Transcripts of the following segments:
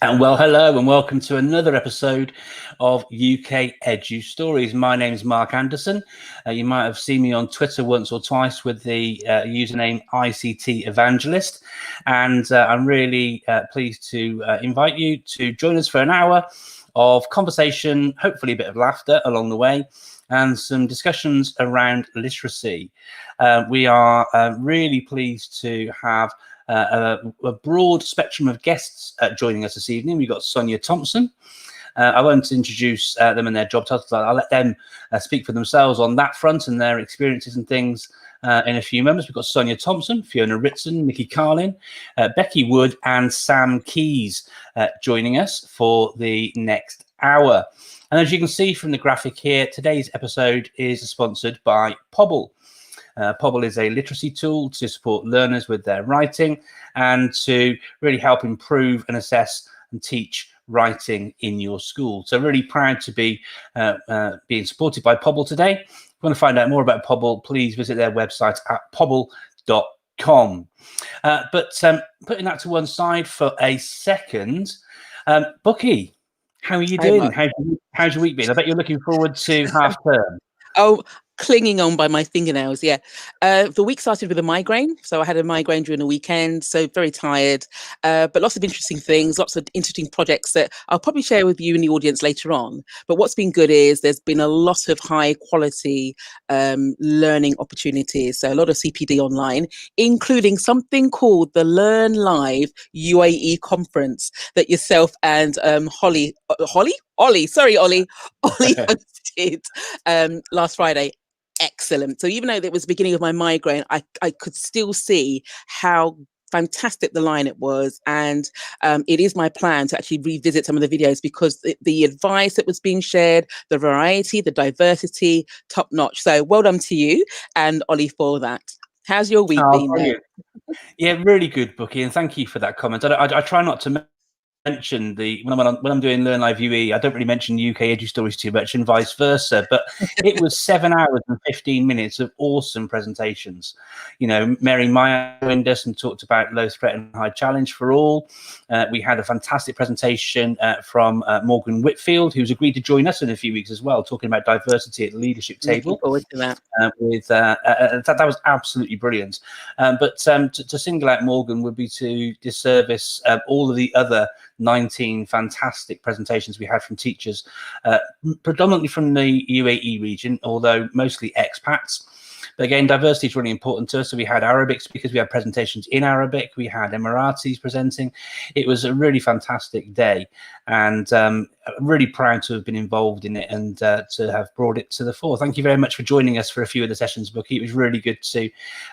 And well, hello and welcome to another episode of UK Edu Stories. My name is Mark Anderson. You might have seen me on Twitter once or twice with the username ICT Evangelist. And I'm really pleased to invite you to join us for an hour of conversation, hopefully a bit of laughter along the way, and some discussions around literacy. We are really pleased to have a broad spectrum of guests joining us this evening. We've got Sonia Thompson. I won't introduce them and their job titles. I'll let them speak for themselves on that front and their experiences and things in a few moments. We've got Sonia Thompson, Fiona Ritson, Nikki, Carlin, Becky Wood and Sam Keys joining us for the next hour. And as you can see from the graphic here, today's episode is sponsored by Pobble. Pobble is a literacy tool to support learners with their writing and to really help improve and assess and teach writing in your school. So really proud to be being supported by Pobble today. If you want to find out more about Pobble, please visit their website at pobble.com. But putting that to one side for a second, Bucky, how are you doing? How's your week been? I bet you're looking forward to half term. Oh, clinging on by my fingernails. Yeah. The week started with a migraine. So I had a migraine during the weekend. So very tired, but lots of interesting things, lots of interesting projects that I'll probably share with you in the audience later on. But what's been good is there's been a lot of high quality learning opportunities. So a lot of CPD online, including something called the LearnLive UAE conference that yourself and Ollie hosted last Friday. Excellent. So even though it was the beginning of my migraine, I could still see how fantastic the line it was. And it is my plan to actually revisit some of the videos because the advice that was being shared, the variety, the diversity, top notch. So well done to you and Ollie for that. How's your week been? Yeah, really good, Bucky, and thank you for that comment. I try not to mention when I'm doing LearnLive UAE, I don't really mention UK Edu Stories too much and vice versa, but it was 7 hours and 15 minutes of awesome presentations. You know, Mary Meyer joined us and talked about low threat and high challenge for all. We had a fantastic presentation from Morgan Whitfield, who's agreed to join us in a few weeks as well, talking about diversity at the leadership table. Looking forward to that. That was absolutely brilliant. But to single out Morgan would be to disservice all of the other 19 fantastic presentations we had from teachers, predominantly from the UAE region, although mostly expats. But again, diversity is really important to us. So we had Arabic speakers, we had presentations in Arabic, we had Emiratis presenting. It was a really fantastic day, and really proud to have been involved in it and to have brought it to the fore. Thank you very much for joining us for a few of the sessions, Bucky. It was really good to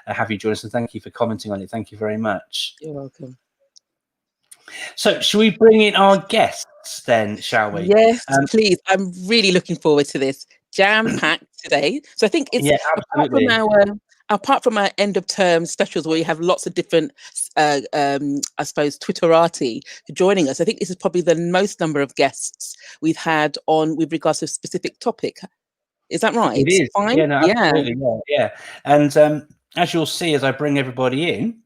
have you join us, and thank you for commenting on it. Thank you very much. You're welcome. So should we bring in our guests then, shall we? Yes, please. I'm really looking forward to this. Jam-packed today. So I think it's apart from our end of term specials where you have lots of different, I suppose, Twitterati joining us. I think this is probably the most number of guests we've had on with regards to a specific topic. Is that right? It is. Fine? Yeah, no, absolutely. Yeah. And as you'll see, as I bring everybody in,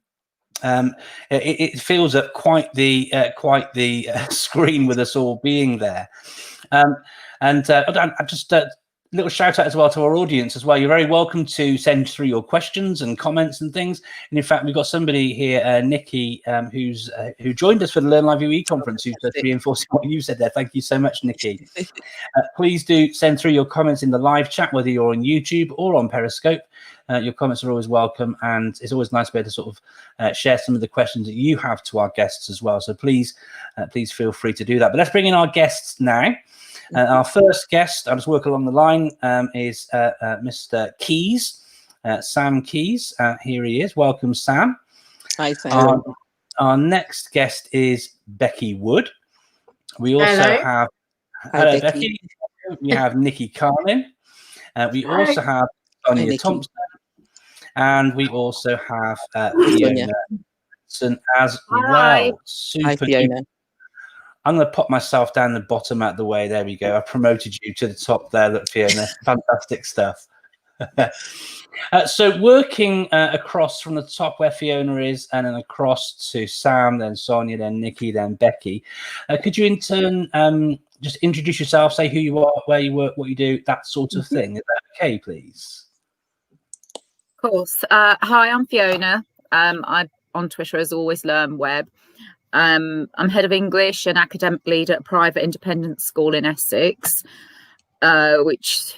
it fills up quite the screen with us all being there. I just little shout out as well to our audience as well. You're very welcome to send through your questions and comments and things. And in fact, we've got somebody here, Nikki, who joined us for the LearnLive UAE conference, who's reinforcing what you said there. Thank you so much, Nikki. Please do send through your comments in the live chat, whether you're on YouTube or on Periscope. Your comments are always welcome, and it's always nice to be able to sort of share some of the questions that you have to our guests as well. So please feel free to do that. But let's bring in our guests now. Our first guest, I'll just work along the line, is Mr. Keys, Sam Keys. Here he is. Welcome, Sam. Hi, Sam. Our next guest is Becky Wood. We also have hello, Becky. We have Nikki Carlin. We also have Sonia Thompson, and we also have Fiona as well. Hi, Fiona. I'm going to pop myself down the bottom out the way. There we go. I promoted you to the top there, look, Fiona. Fantastic stuff. So working across from the top where Fiona is, and then across to Sam, then Sonia, then Nikki, then Becky. Could you in turn just introduce yourself, say who you are, where you work, what you do, that sort of thing? Is that okay, please? Of course. Hi, I'm Fiona. I'm on Twitter as always, LearnWeb. I'm head of English and academic lead at a private independent school in Essex, which,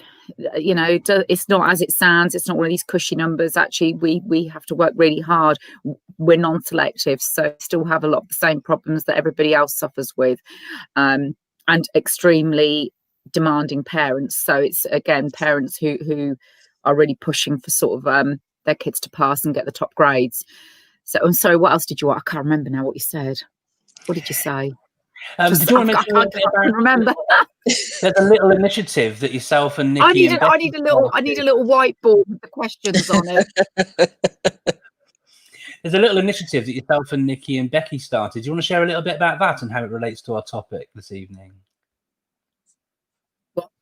you know, it's not as it sounds. It's not one of these cushy numbers. Actually, we have to work really hard. We're non-selective, so still have a lot of the same problems that everybody else suffers with, and extremely demanding parents. So it's, again, parents who are really pushing for sort of their kids to pass and get the top grades. So I'm sorry, what else did you want? I can't remember now what you said. What did you say? Did you want to mention I can't remember. There's a little initiative that yourself and Nikki I need a little whiteboard with the questions on it. There's a little initiative that yourself and Nikki and Becky started. Do you want to share a little bit about that and how it relates to our topic this evening?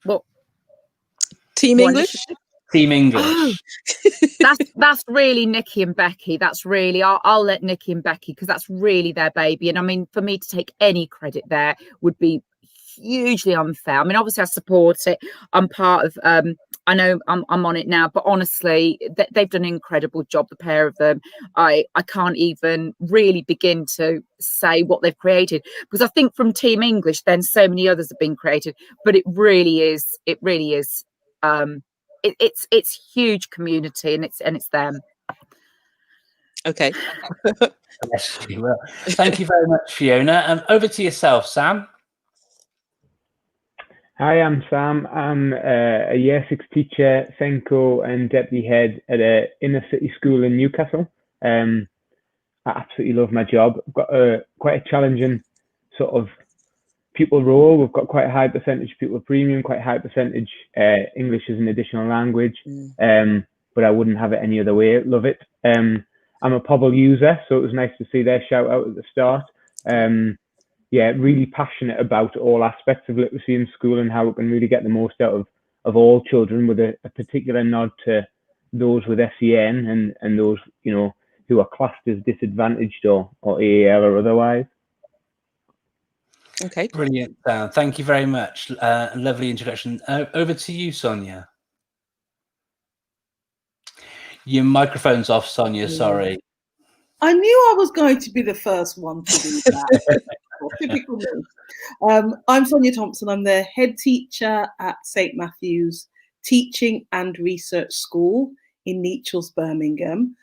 What? Team English? Team English. Oh, that's really Nikki and Becky. That's really, I'll let Nikki and Becky, because that's really their baby. And I mean, for me to take any credit there would be hugely unfair. I mean, obviously I support it. I'm part of, I know I'm on it now, but honestly, they've done an incredible job, the pair of them. I can't even really begin to say what they've created, because I think from Team English, then so many others have been created, but it really is, it's huge community, and it's them. Okay. Yes, you will. Thank you very much, Fiona. Over to yourself, Sam. Hi, I'm Sam. I'm a Year 6 teacher, Senko, and deputy head at an inner city school in Newcastle. I absolutely love my job. I've got quite a challenging sort of pupil role. We've got quite a high percentage pupil premium, quite a high percentage English as an additional language, but I wouldn't have it any other way. Love it. I'm a Pobble user, so it was nice to see their shout out at the start. Yeah, really passionate about all aspects of literacy in school and how we can really get the most out of all children, with a particular nod to those with SEN and those, you know, who are classed as disadvantaged or AAL or otherwise. Okay. Brilliant. Thank you very much. Lovely introduction. Over to you, Sonia. Your microphone's off, Sonia. Sorry. I knew I was going to be the first one to do that. Typical me. I'm Sonia Thompson. I'm the head teacher at St Matthew's Teaching and Research School in Nechells, Birmingham.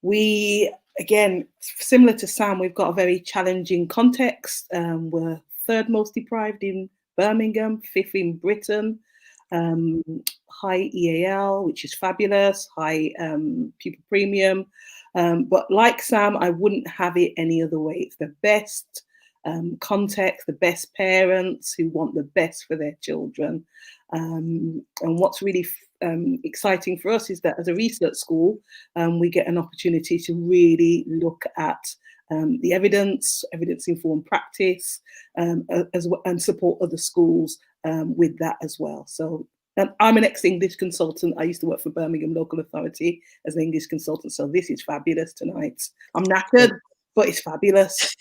We, again, similar to Sam, we've got a very challenging context. We're third most deprived in Birmingham, fifth in Britain. High EAL, which is fabulous, high pupil premium. But like Sam, I wouldn't have it any other way. It's the best context, the best parents who want the best for their children. And what's really exciting for us is that as a research school, we get an opportunity to really look at the evidence-informed practice, and support other schools with that as well. So I'm an ex-English consultant. I used to work for Birmingham Local Authority as an English consultant. So this is fabulous tonight. I'm knackered, but it's fabulous.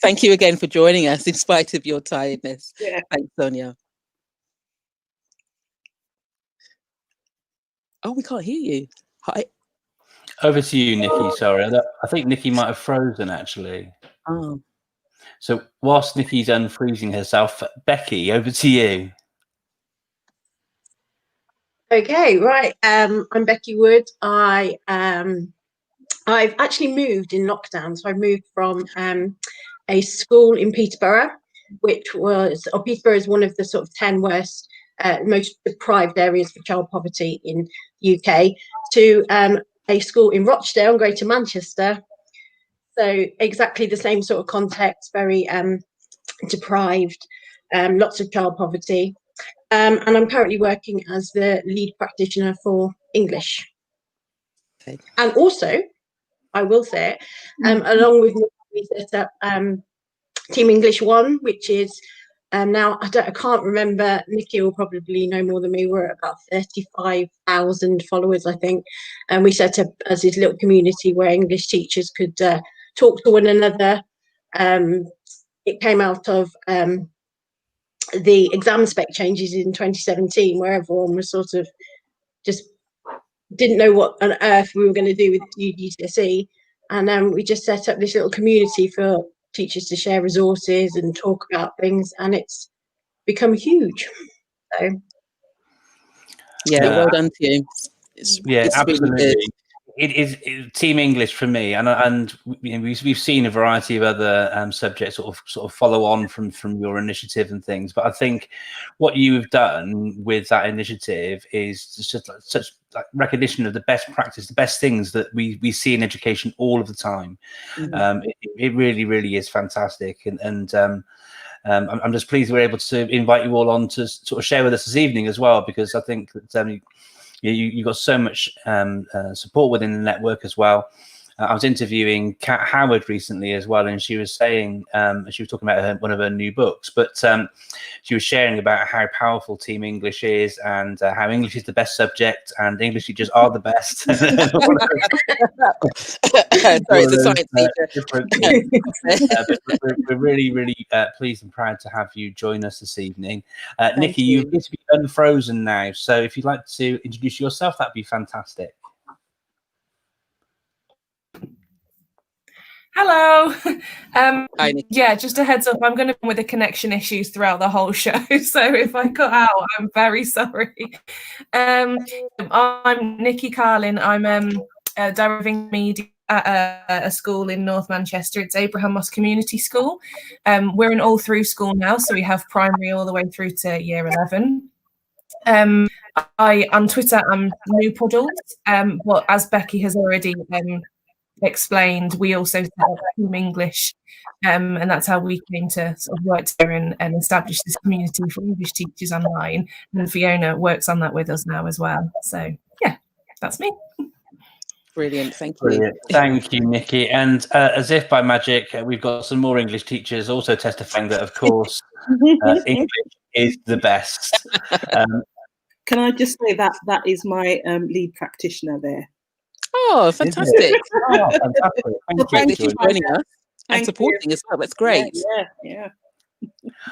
Thank you again for joining us in spite of your tiredness. Yeah. Thanks, Sonia. Oh, we can't hear you. Hi. Over to you, Nikki. Sorry. I think Nikki might have frozen, actually. Oh. So whilst Nikki's unfreezing herself, Becky, over to you. Okay, right. I'm Becky Wood. I've actually moved in lockdown. So I moved from a school in Peterborough, Peterborough is one of the sort of 10 worst, most deprived areas for child poverty in the UK, to a school in Rochdale, Greater Manchester. So exactly the same sort of context, very deprived, lots of child poverty. And I'm currently working as the lead practitioner for English. Okay. And also, I will say it, along with me, we set up Team English 1, which is Now, I can't remember, Nikki will probably know more than me, we're at about 35,000 followers, I think. And we set up as this little community where English teachers could talk to one another. It came out of the exam spec changes in 2017, where everyone was sort of just didn't know what on earth we were going to do with GCSE. And we just set up this little community for teachers to share resources and talk about things, and it's become huge. So Yeah, well done to you. It's Really absolutely. good. It is Team English for me, and you know, we've seen a variety of other subjects sort of follow on from your initiative and things. But I think what you've done with that initiative is just such recognition of the best practice, the best things that we see in education all of the time. It really is fantastic, and I'm just pleased we're able to invite you all on to sort of share with us this evening as well, because I think that you got so much support within the network as well. I was interviewing Kat Howard recently as well, and she was saying, she was talking about one of her new books, but she was sharing about how powerful Team English is, and how English is the best subject, and English teachers are the best. Sorry, it's a science teacher. We're really pleased and proud to have you join us this evening. Nikki, you appear to be unfrozen now, so if you'd like to introduce yourself, that'd be fantastic. Hello. Hi, Nikki. Yeah, just a heads up, I'm going to be with the connection issues throughout the whole show, so if I cut out, I'm very sorry. I'm Nikki Carlin. I'm directing media at a school in North Manchester. It's Abraham Moss Community School. We're an all-through school now, so we have primary all the way through to year 11. On Twitter, I'm New Puddles, but as Becky has already explained, we also set up Team English, and that's how we came to sort of work together and establish this community for English teachers online. And Fiona works on that with us now as well. So yeah, that's me. Brilliant, thank you. Brilliant. Thank you, Nikki. And as if by magic, we've got some more English teachers also testifying that, of course, English is the best. Can I just say that is my lead practitioner there. Oh, fantastic. Oh, fantastic. Thank you for joining us and supporting as well. That's great. Yeah.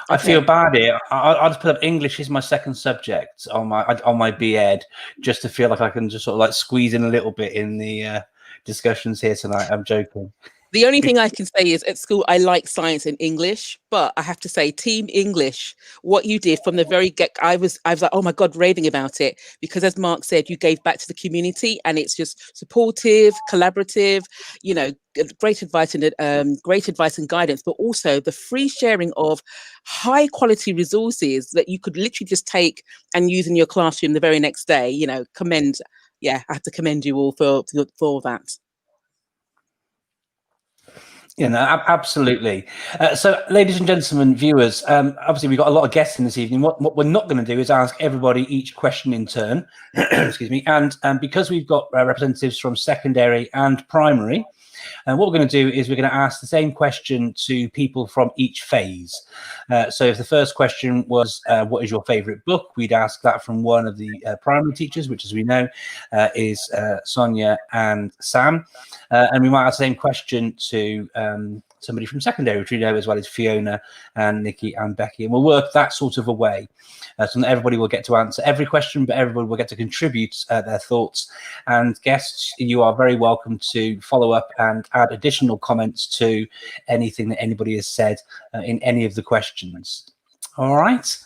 I feel bad here. I'll just put up English is my second subject on my B.Ed, just to feel like I can just sort of like squeeze in a little bit in the discussions here tonight. I'm joking. The only thing I can say is at school, I like science and English, but I have to say Team English, what you did from the very get, I was like, oh my God, raving about it, because as Mark said, you gave back to the community, and it's just supportive, collaborative, you know, great advice and guidance, but also the free sharing of high quality resources that you could literally just take and use in your classroom the very next day. You know, I have to commend you all for that. You know, absolutely. So, ladies and gentlemen, viewers, obviously we've got a lot of guests in this evening. What we're not going to do is ask everybody each question in turn. Excuse me. And because we've got representatives from secondary and primary, and what we're going to do is we're going to ask the same question to people from each phase. So if the first question was, what is your favourite book? We'd ask that from one of the primary teachers, which, as we know, is Sonia and Sam. And we might ask the same question to somebody from secondary, which we know as well as Fiona and Nikki and Becky. And we'll work that sort of a way so that everybody will get to answer every question, but everybody will get to contribute their thoughts. And guests, you are very welcome to follow up and add additional comments to anything that anybody has said in any of the questions. All right.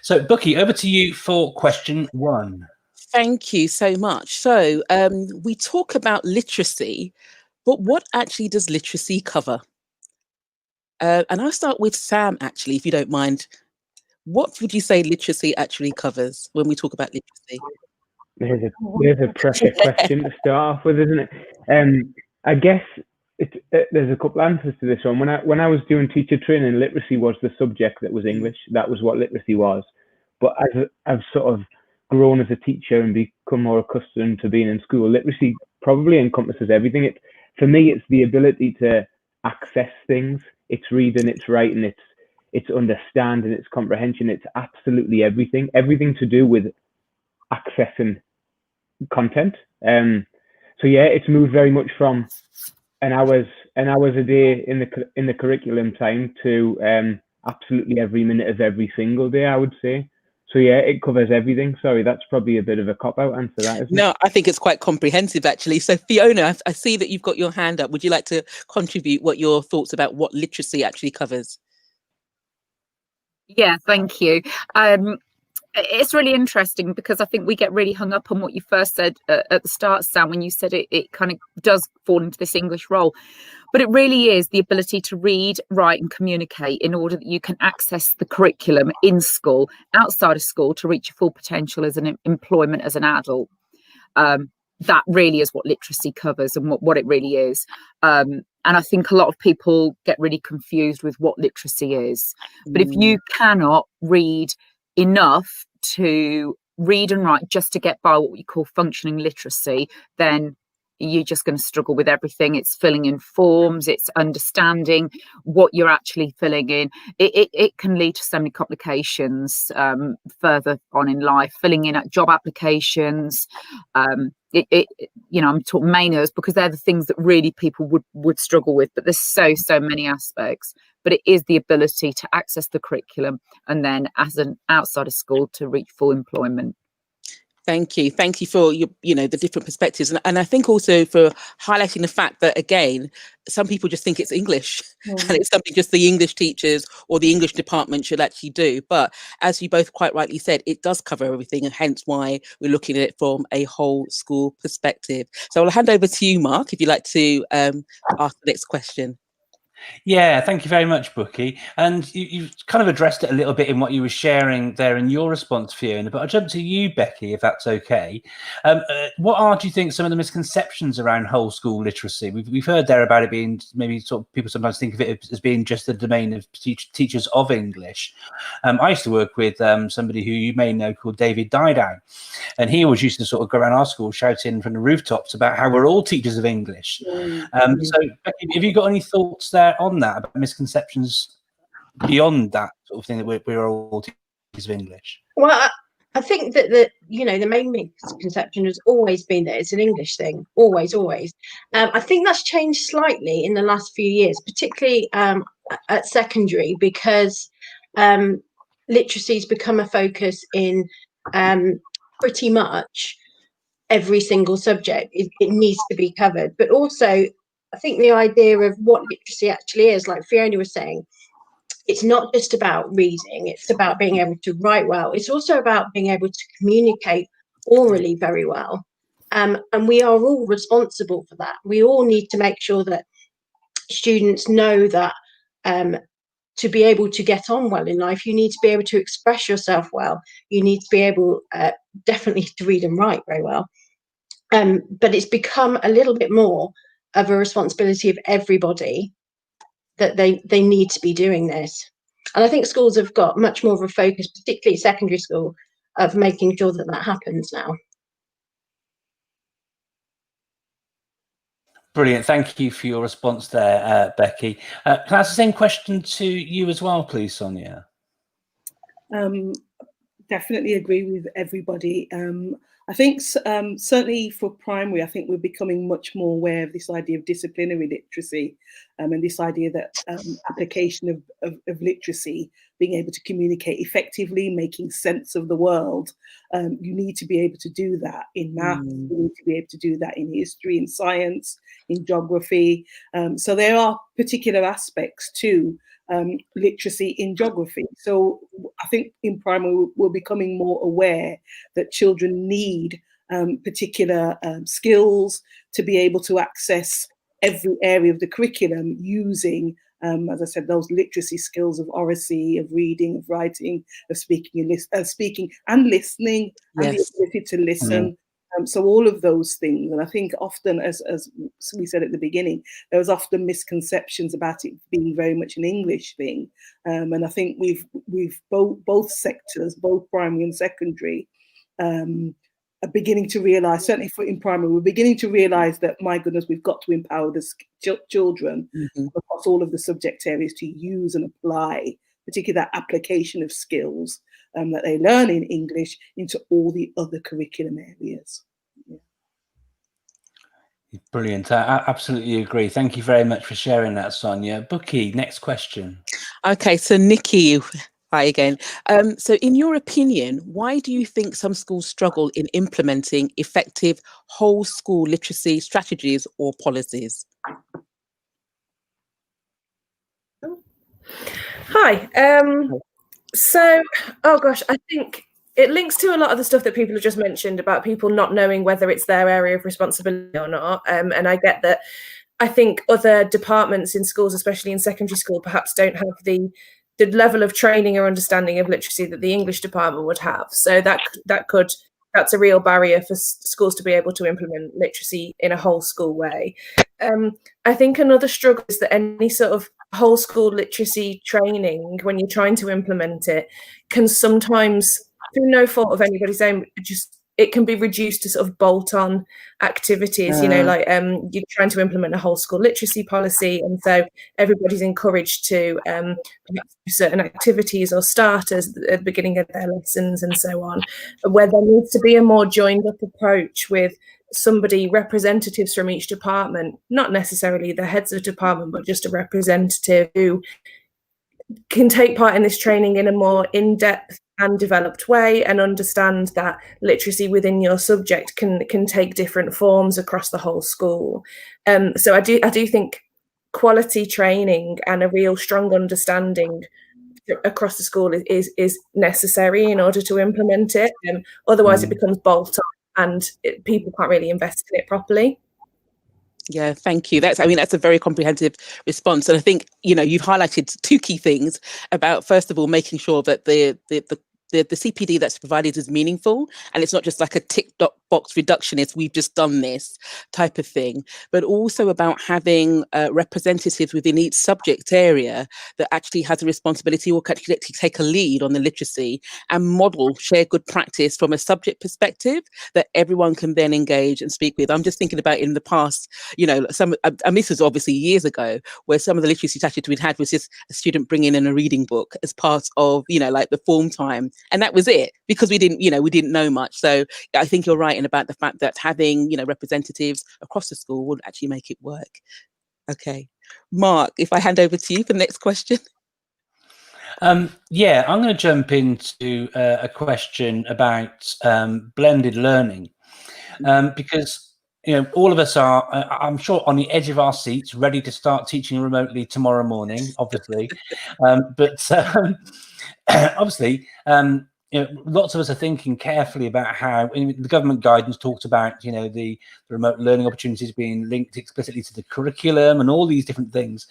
So, Becky, over to you for question 1. Thank you so much. So we talk about literacy, but what actually does literacy cover? And I'll start with Sam, actually, if you don't mind. What would you say literacy actually covers when we talk about literacy? There's a pressure question to start off with, isn't it? I guess there's a couple answers to this one. When I was doing teacher training, literacy was the subject that was English. That was what literacy was. But as I've sort of grown as a teacher and become more accustomed to being in school, literacy probably encompasses everything. For me, it's the ability to access things. It's reading, it's writing, its understanding, its comprehension. It's absolutely everything to do with accessing content. So yeah, it's moved very much from an hours a day in the curriculum time to absolutely every minute of every single day, I would say. So yeah, it covers everything. Sorry, that's probably a bit of a cop-out answer, that, isn't it? No, I think it's quite comprehensive, actually. So Fiona, I see that you've got your hand up. Would you like to contribute what your thoughts about what literacy actually covers? Yeah, thank you. It's really interesting because I think we get really hung up on what you first said at the start, Sam, when you said it kind of does fall into this English role. But it really is the ability to read, write and communicate in order that you can access the curriculum in school, outside of school, to reach your full potential as an employment as an adult. That really is what literacy covers and what it really is. And I think a lot of people get really confused with what literacy is. But if you cannot read enough to read and write just to get by what we call functioning literacy, then you're just going to struggle with everything. It's filling in forms, it's understanding what you're actually filling in. It can lead to so many complications further on in life, filling in at job applications. I'm talking mainers because they're the things that really people would struggle with, but there's so many aspects. But it is the ability to access the curriculum and then as an outside of school to reach full employment. Thank you for your, the different perspectives, and I think also for highlighting the fact that, again, some people just think it's English and it's something just the English teachers or the English department should actually do. But as you both quite rightly said, it does cover everything, and hence why we're looking at it from a whole school perspective. So I'll hand over to you, Mark, if you'd like to ask the next question. Yeah, thank you very much, Bookie. And you've kind of addressed it a little bit in what you were sharing there in your response, Fiona, but I'll jump to you, Becky, if that's okay. What do you think, some of the misconceptions around whole school literacy? We've heard there about it being maybe sort of people sometimes think of it as being just the domain of teachers of English. I used to work with somebody who you may know called David Didow, and he always used to sort of go around our school shouting from the rooftops about how we're all teachers of English. So, Becky, have you got any thoughts there on that, about misconceptions beyond that sort of thing, that we're all teachers of English? Well, I think that the main misconception has always been that it's an English thing, always. I think that's changed slightly in the last few years, particularly at secondary, because literacy has become a focus in pretty much every single subject. It needs to be covered, but also I think the idea of what literacy actually is, like Fiona was saying, it's not just about reading, it's about being able to write well. It's also about being able to communicate orally very well. And we are all responsible for that. We all need to make sure that students know that to be able to get on well in life, you need to be able to express yourself well. You need to be able definitely to read and write very well. But it's become a little bit more of a responsibility of everybody that they need to be doing this. And I think schools have got much more of a focus, particularly secondary school, of making sure that that happens now. Brilliant. Thank you for your response there, Becky. Can I ask the same question to you as well, please, Sonia? Definitely agree with everybody. I think certainly for primary, I think we're becoming much more aware of this idea of disciplinary literacy, and this idea that application of literacy, being able to communicate effectively, making sense of the world. You need to be able to do that in maths, you need to be able to do that in history, in science, in geography. So there are particular aspects to literacy in geography. So I think in primary we're becoming more aware that children need particular skills to be able to access every area of the curriculum using, as I said, those literacy skills of oracy, of reading, of writing, of speaking and listening, and the ability to listen. So all of those things, and I think often, as we said at the beginning, there was often misconceptions about it being very much an English thing, and I think we've both sectors, both primary and secondary, are beginning to realise. Certainly in primary, we're beginning to realise that, my goodness, we've got to empower the children across all of the subject areas to use and apply particularly that application of skills that they learn in English into all the other curriculum areas. Yeah. Brilliant. I absolutely agree. Thank you very much for sharing that, Sonia. Bookie, next question. Okay, so Nikki, hi again. So in your opinion, why do you think some schools struggle in implementing effective whole school literacy strategies or policies? Hi. So, oh gosh, I think it links to a lot of the stuff that people have just mentioned about people not knowing whether it's their area of responsibility or not. And I get that. I think other departments in schools, especially in secondary school, perhaps don't have the level of training or understanding of literacy that the English department would have. So that's a real barrier for schools to be able to implement literacy in a whole school way. I think another struggle is that any sort of whole school literacy training, when you're trying to implement it, can sometimes, through no fault of anybody's own, it can be reduced to sort of bolt-on activities, like you're trying to implement a whole school literacy policy, and so everybody's encouraged to do certain activities or starters at the beginning of their lessons and so on, where there needs to be a more joined-up approach with representatives from each department, not necessarily the heads of department, but just a representative who can take part in this training in a more in-depth and developed way, and understand that literacy within your subject can take different forms across the whole school. So I do think quality training and a real strong understanding across the school is necessary in order to implement it. Otherwise, it becomes bolt-on, and people can't really invest in it properly. Yeah, thank you. That's a very comprehensive response. And I think, you've highlighted two key things about, first of all, making sure that the CPD that's provided is meaningful, and it's not just like a tick box reductionist, we've just done this type of thing, but also about having representatives within each subject area that actually has a responsibility or can actually take a lead on the literacy and share good practice from a subject perspective that everyone can then engage and speak with. I'm just thinking about in the past, and this was obviously years ago, where some of the literacy strategies we'd had was just a student bringing in a reading book as part of, like the form time. And that was it, because we didn't know much. So I think you're right about the fact that having, representatives across the school would actually make it work. Okay. Mark, if I hand over to you for the next question. Yeah, I'm going to jump into a question about blended learning, because all of us are, I'm sure, on the edge of our seats, ready to start teaching remotely tomorrow morning, obviously. But obviously, lots of us are thinking carefully about how the government guidance talks about, the remote learning opportunities being linked explicitly to the curriculum and all these different things.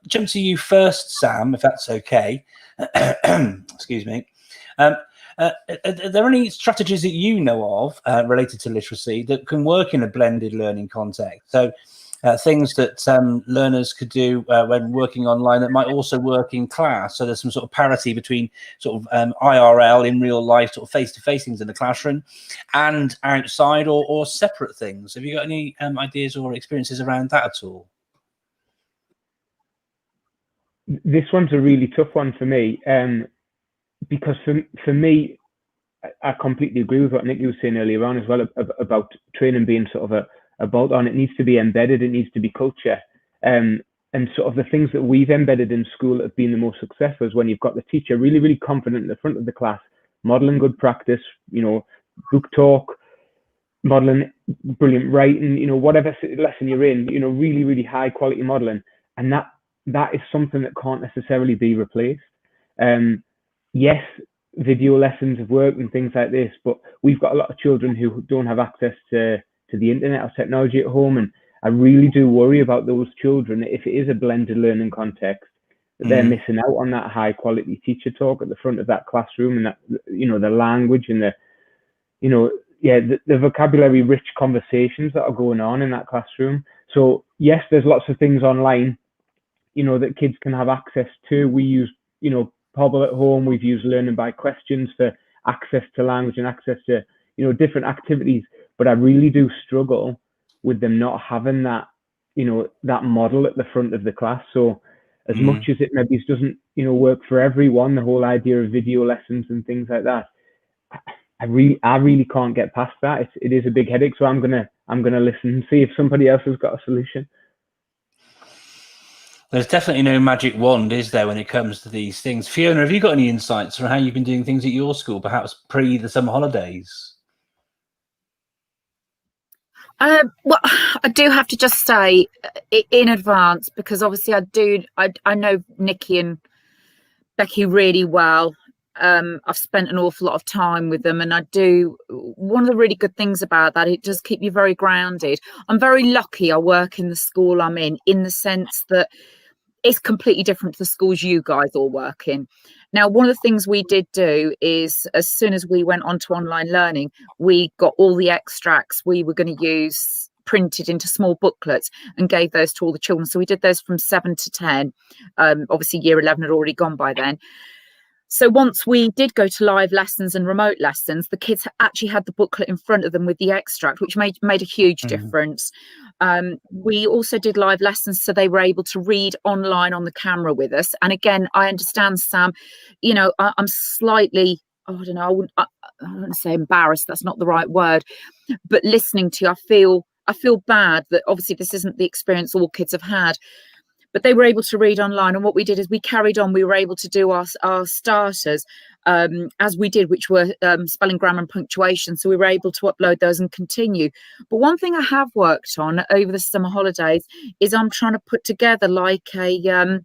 Jump to you first, Sam, if that's okay. Excuse me. Are there any strategies that you know of related to literacy that can work in a blended learning context? So things that learners could do when working online that might also work in class. So there's some sort of parity between sort of IRL, in real life, sort of face-to-face things in the classroom, and outside or separate things. Have you got any ideas or experiences around that at all? This one's a really tough one for me, because for me, I completely agree with what Nikki was saying earlier on as well about training being sort of a bolt-on. It needs to be embedded. It needs to be culture. And sort of the things that we've embedded in school that have been the most successful is when you've got the teacher really, really confident in the front of the class, modeling good practice, book talk, modeling brilliant writing, whatever lesson you're in, really, really high quality modeling. And that is something that can't necessarily be replaced. Yes, video lessons of work and things like this, but we've got a lot of children who don't have access to the internet or technology at home, and I really do worry about those children if it is a blended learning context, that they're missing out on that high quality teacher talk at the front of that classroom, and that the language and the vocabulary rich conversations that are going on in that classroom. So yes, there's lots of things online that kids can have access to. We use Pobble at home. We've used learning by questions for access to language and access to different activities, but I really do struggle with them not having that that model at the front of the class. So as much as it maybe doesn't work for everyone. The whole idea of video lessons and things like that. I really can't get past that. It is a big headache. So I'm gonna listen and see if somebody else has got a solution. There's definitely no magic wand, is there, when it comes to these things? Fiona, have you got any insights on how you've been doing things at your school, perhaps pre the summer holidays? Well, I do have to just say in advance, because obviously I know Nikki and Becky really well. I've spent an awful lot of time with them, and one of the really good things about that, it does keep you very grounded. I'm very lucky I work in the school I'm in the sense that it's completely different to the schools you guys all work in. Now, one of the things we did do is, as soon as we went on to online learning, we got all the extracts we were going to use printed into small booklets and gave those to all the children. So we did those from 7 to 10. Obviously, year 11 had already gone by then. So once we did go to live lessons and remote lessons, the kids actually had the booklet in front of them with the extract, which made a huge difference. We also did live lessons, so they were able to read online on the camera with us. And again, I understand, Sam, I'm slightly, I don't know, I wouldn't want to say embarrassed, that's not the right word, but listening to you, I feel bad that obviously this isn't the experience all kids have had. But they were able to read online, and what we did is we carried on. We were able to do our starters as we did, which were spelling, grammar and punctuation. So we were able to upload those and continue. But one thing I have worked on over the summer holidays is I'm trying to put together like a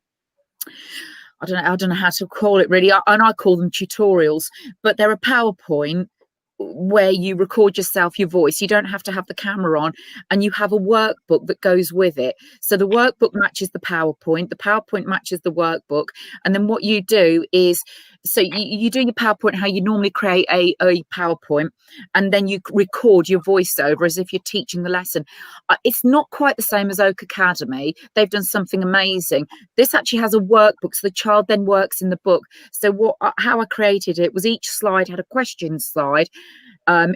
I don't know how to call it really, and I call them tutorials, but they're a PowerPoint where you record yourself, your voice. You don't have to have the camera on, and you have a workbook that goes with it. So the workbook matches the PowerPoint matches the workbook. And then what you do is, so you do your PowerPoint how you normally create a PowerPoint, and then you record your voiceover as if you're teaching the lesson. It's not quite the same as Oak Academy. They've done something amazing. This actually has a workbook, so the child then works in the book. So how I created it was each slide had a question slide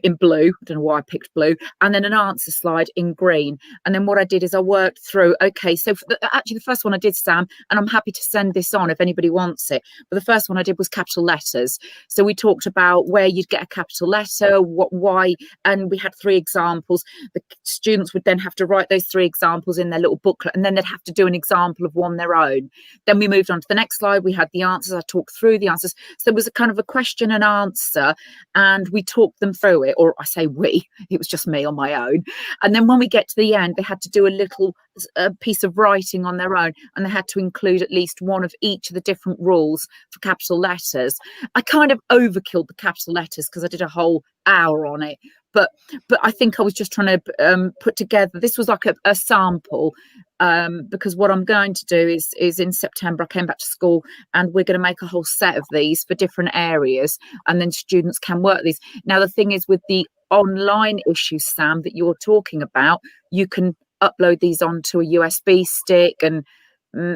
in blue. I don't know why I picked blue, and then an answer slide in green. And then what I did is I worked through, okay, so actually the first one I did, Sam, and I'm happy to send this on if anybody wants it, but the first one I did was capital letters. So we talked about where you'd get a capital letter, why, and we had 3 examples. The students would then have to write those 3 examples in their little booklet, and then they'd have to do an example of one their own. Then we moved on to the next slide. We had the answers. I talked through the answers. So it was a kind of a question and answer, and we talked them through it, or I say it was just me on my own. And then when we get to the end, they had to do a little piece of writing on their own, and they had to include at least one of each of the different rules for capital letters. I kind of overkilled the capital letters because I did a whole hour on it, but I think I was just trying to put together, this was like a sample, because what I'm going to do is in September I came back to school, and we're going to make a whole set of these for different areas, and then students can work these. Now the thing is, with the online issues, Sam, that you're talking about, you can upload these onto a USB stick, and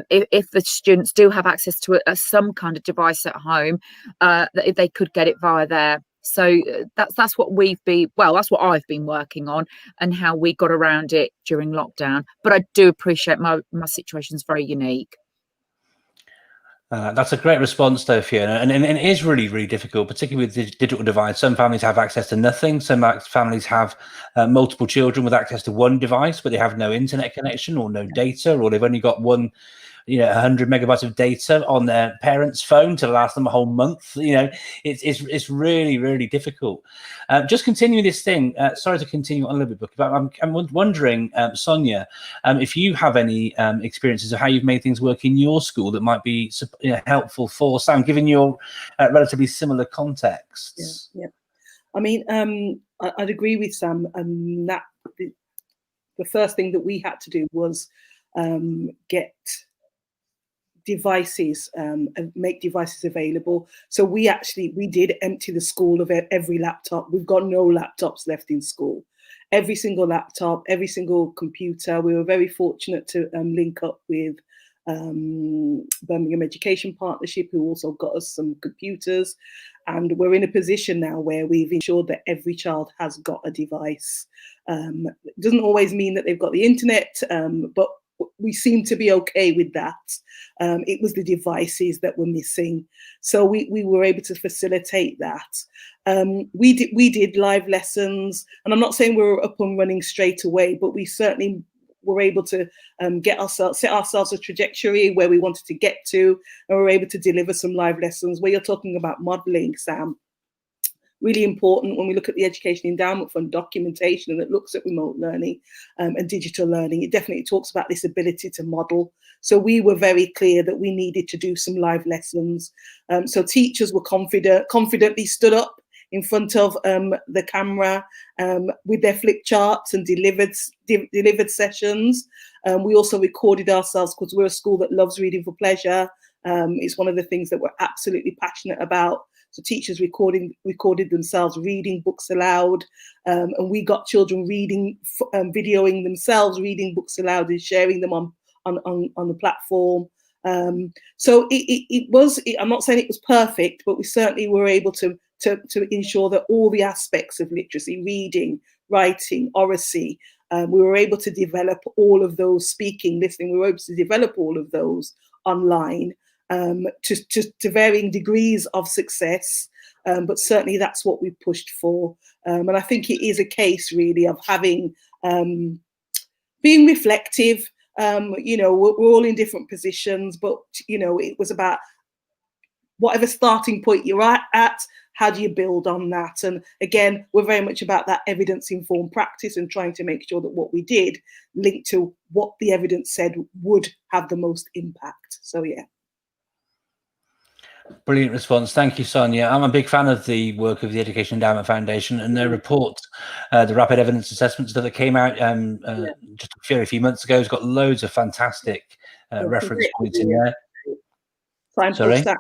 if the students do have access to some kind of device at home, they could get it via there. So that's what that's what I've been working on, and how we got around it during lockdown. But I do appreciate my situation is very unique. That's a great response though, Fiona, and it is really, really difficult, particularly with the digital divide. Some families have access to nothing. Some families have multiple children with access to one device, but they have no internet connection or no data, or they've only got 100 megabytes of data on their parents' phone to last them a whole month. It's really, really difficult. Just continuing this thing, sorry to continue on a little bit, but I'm wondering, Sonia, if you have any experiences of how you've made things work in your school that might be helpful for Sam, given your relatively similar contexts. Yeah. I mean, I'd agree with Sam that the first thing that we had to do was get devices and make devices available. So we did empty the school of every laptop. We've got no laptops left in school. Every single laptop, every single computer. We were very fortunate to link up with Birmingham Education Partnership, who also got us some computers, and we're in a position now where we've ensured that every child has got a device. It doesn't always mean that they've got the internet, but we seemed to be okay with that. It was the devices that were missing. So we were able to facilitate that. We did live lessons, and I'm not saying we were up and running straight away, but we certainly were able to set ourselves a trajectory where we wanted to get to, and we were able to deliver some live lessons. Where you're talking about modelling, Sam, really important when we look at the Education Endowment Fund documentation that looks at remote learning and digital learning. It definitely talks about this ability to model. So we were very clear that we needed to do some live lessons. So teachers were confidently stood up in front of the camera with their flip charts and delivered sessions. We also recorded ourselves because we're a school that loves reading for pleasure. It's one of the things that we're absolutely passionate about. So teachers recorded themselves reading books aloud, and we got children reading, videoing themselves reading books aloud and sharing them on the platform. So it was. I'm not saying it was perfect, but we certainly were able to ensure that all the aspects of literacy, reading, writing, oracy, we were able to develop all of those, speaking, listening. We were able to develop all of those online. To varying degrees of success, but certainly that's what we pushed for. And I think it is a case really of having, being reflective. You know, we're all in different positions, but you know, it was about whatever starting point you're at, how do you build on that? And again, we're very much about that evidence-informed practice and trying to make sure that what we did linked to what the evidence said would have the most impact. So yeah. Brilliant response. Thank you, Sonia. I'm a big fan of the work of the Education Endowment Foundation and their report, the Rapid Evidence Assessments that came out just a few months ago. It's got loads of fantastic reference points in there. Signpost that.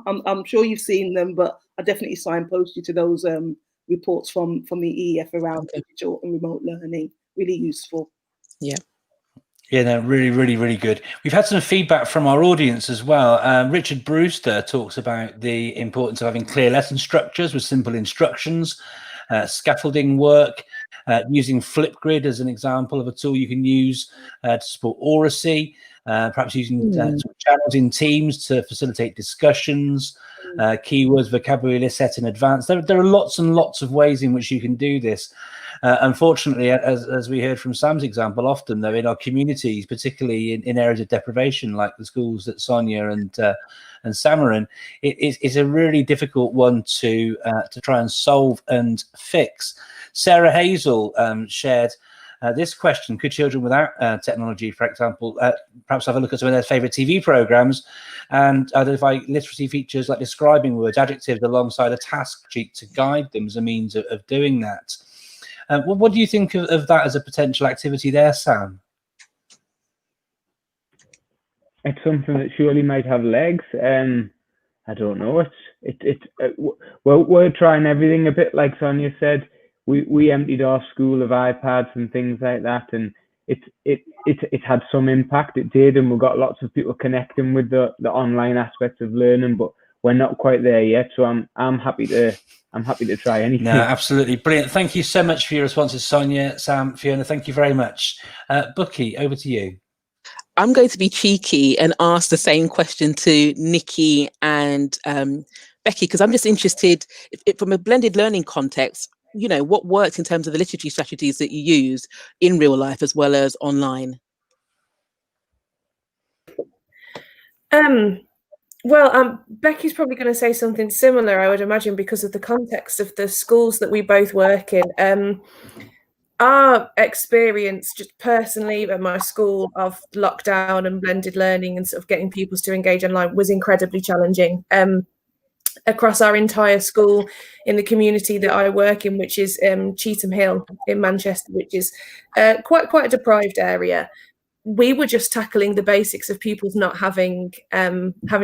I'm sure you've seen them, but I definitely signpost you to those reports from the EEF around digital and remote learning. Really useful. Yeah. Yeah, no, really good. We've had some feedback from our audience as well. Richard Brewster talks about the importance of having clear lesson structures with simple instructions, scaffolding work, using Flipgrid as an example of a tool you can use to support oracy, perhaps using channels in Teams to facilitate discussions, keywords, vocabulary list set in advance. There are lots and lots of ways in which you can do this. Unfortunately, as we heard from Sam's example, often though in our communities, particularly in areas of deprivation like the schools that Sonia and Sam are in, it's a really difficult one to try and solve and fix. Sarah Hazel shared this question: could children without technology, for example, perhaps have a look at some of their favourite TV programmes and identify literacy features like describing words, adjectives alongside a task sheet to guide them as a means of doing that? What do you think of that as a potential activity there, Sam? It's something that surely might have legs. I don't know. Well, we're trying everything a bit, like Sonia said. We emptied our school of iPads and things like that, and it had some impact. It did, and we've got lots of people connecting with the online aspects of learning, but we're not quite there yet. So I'm happy to try anything. No, absolutely brilliant. Thank you so much for your responses, Sonia, Sam, Fiona. Thank you very much. Bucky, over to you. I'm going to be cheeky and ask the same question to Nikki and Becky, because I'm just interested from a blended learning context, you know, what works in terms of the literacy strategies that you use in real life as well as online? Well, Becky's probably going to say something similar, I would imagine, because of the context of the schools that we both work in. Our experience, just personally at my school, of lockdown and blended learning and sort of getting pupils to engage online was incredibly challenging. Across our entire school, in the community that I work in, which is Cheetham Hill in Manchester, which is quite a deprived area, we were just tackling the basics of pupils not having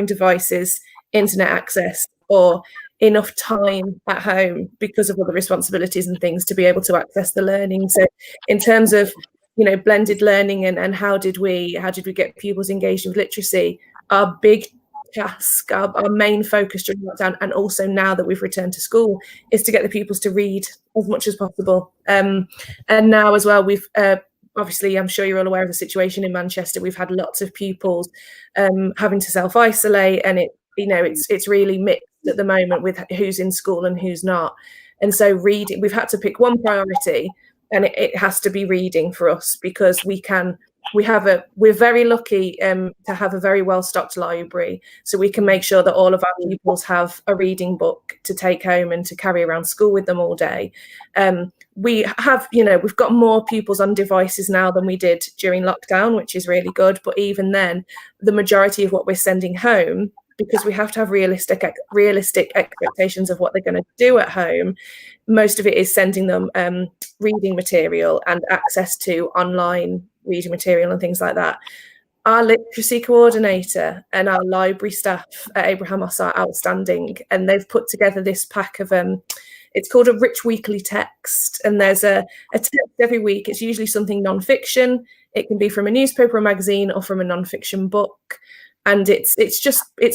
devices, internet access, or enough time at home because of other responsibilities and things to be able to access the learning. So in terms of, you know, blended learning and how did we get pupils engaged with literacy, our big task, our main focus during lockdown, and also now that we've returned to school, is to get the pupils to read as much as possible. And now as well, we've obviously, I'm sure you're all aware of the situation in Manchester. We've had lots of pupils having to self-isolate, and it's really mixed at the moment with who's in school and who's not. And so reading, we've had to pick one priority, and it has to be reading for us, because we're very lucky to have a very well-stocked library, so we can make sure that all of our pupils have a reading book to take home and to carry around school with them all day. We have, we've got more pupils on devices now than we did during lockdown, which is really good. But even then, the majority of what we're sending home, because we have to have realistic expectations of what they're going to do at home, most of it is sending them reading material and access to online reading material and things like that. Our literacy coordinator and our library staff at Abraham Moss are outstanding, and they've put together this pack of it's called a Rich Weekly Text, and there's a text every week. It's usually something non-fiction. It can be from a newspaper or magazine, or from a non-fiction book. And it's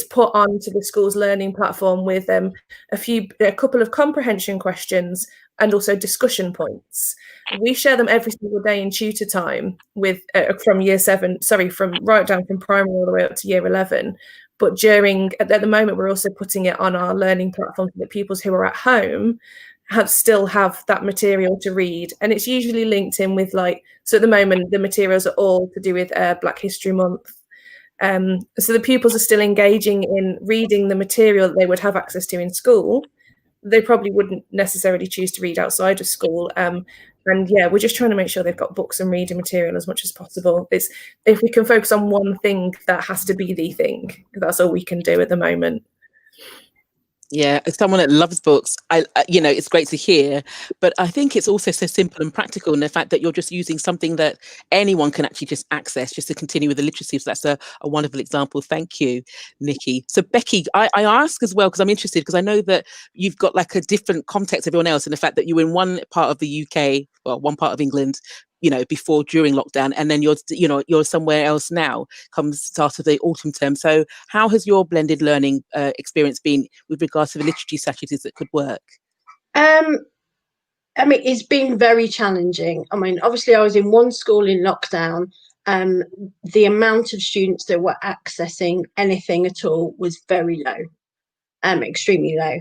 put onto the school's learning platform with a couple of comprehension questions and also discussion points. We share them every single day in tutor time with from right down from primary all the way up to year 11. But at the moment, we're also putting it on our learning platform so that pupils who are at home still have that material to read. And it's usually linked in with so at the moment, the materials are all to do with Black History Month. So the pupils are still engaging in reading the material that they would have access to in school. They probably wouldn't necessarily choose to read outside of school. And yeah, we're just trying to make sure they've got books and reading material as much as possible. If we can focus on one thing, that has to be the thing. That's all we can do at the moment. Yeah, as someone that loves books, it's great to hear, but I think it's also so simple and practical in the fact that you're just using something that anyone can actually just access, just to continue with the literacy. So that's a wonderful example. Thank you, Nikki. So Becky, I ask as well, because I'm interested, because I know that you've got a different context to everyone else in the fact that you were in one part of the UK, well, one part of England, during lockdown, and then you're somewhere else now, start of the autumn term. So how has your blended learning experience been with regards to the literacy strategies that could work? It's been very challenging. Obviously I was in one school in lockdown. The amount of students that were accessing anything at all was very low, extremely low.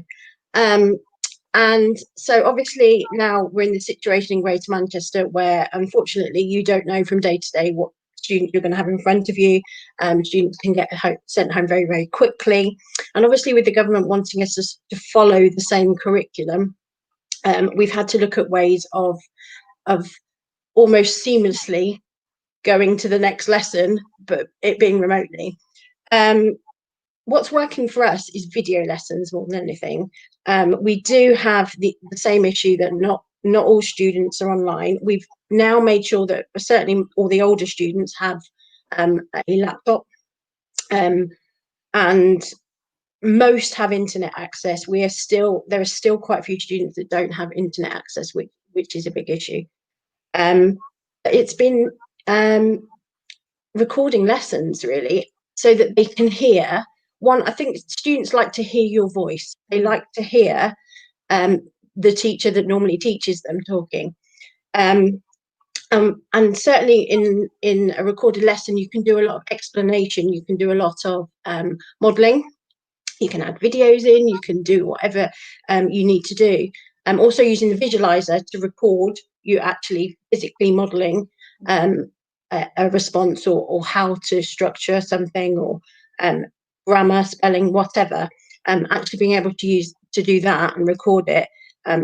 And so obviously now we're in the situation in Greater Manchester where unfortunately you don't know from day to day what student you're going to have in front of you. Students can get sent home very, very quickly. And obviously with the government wanting us to follow the same curriculum, we've had to look at ways of almost seamlessly going to the next lesson, but it being remotely. What's working for us is video lessons more than anything. We do have the same issue that not all students are online. We've now made sure that certainly all the older students have a laptop, and most have internet access. There are still quite a few students that don't have internet access, which is a big issue. It's been recording lessons really, so that they can hear. I think students like to hear your voice. They like to hear the teacher that normally teaches them talking. And certainly in a recorded lesson, you can do a lot of explanation. You can do a lot of modelling. You can add videos in. You can do whatever you need to do. Also using the visualizer to record you actually physically modelling a response or how to structure something, or grammar, spelling, whatever. Actually being able to do that and record it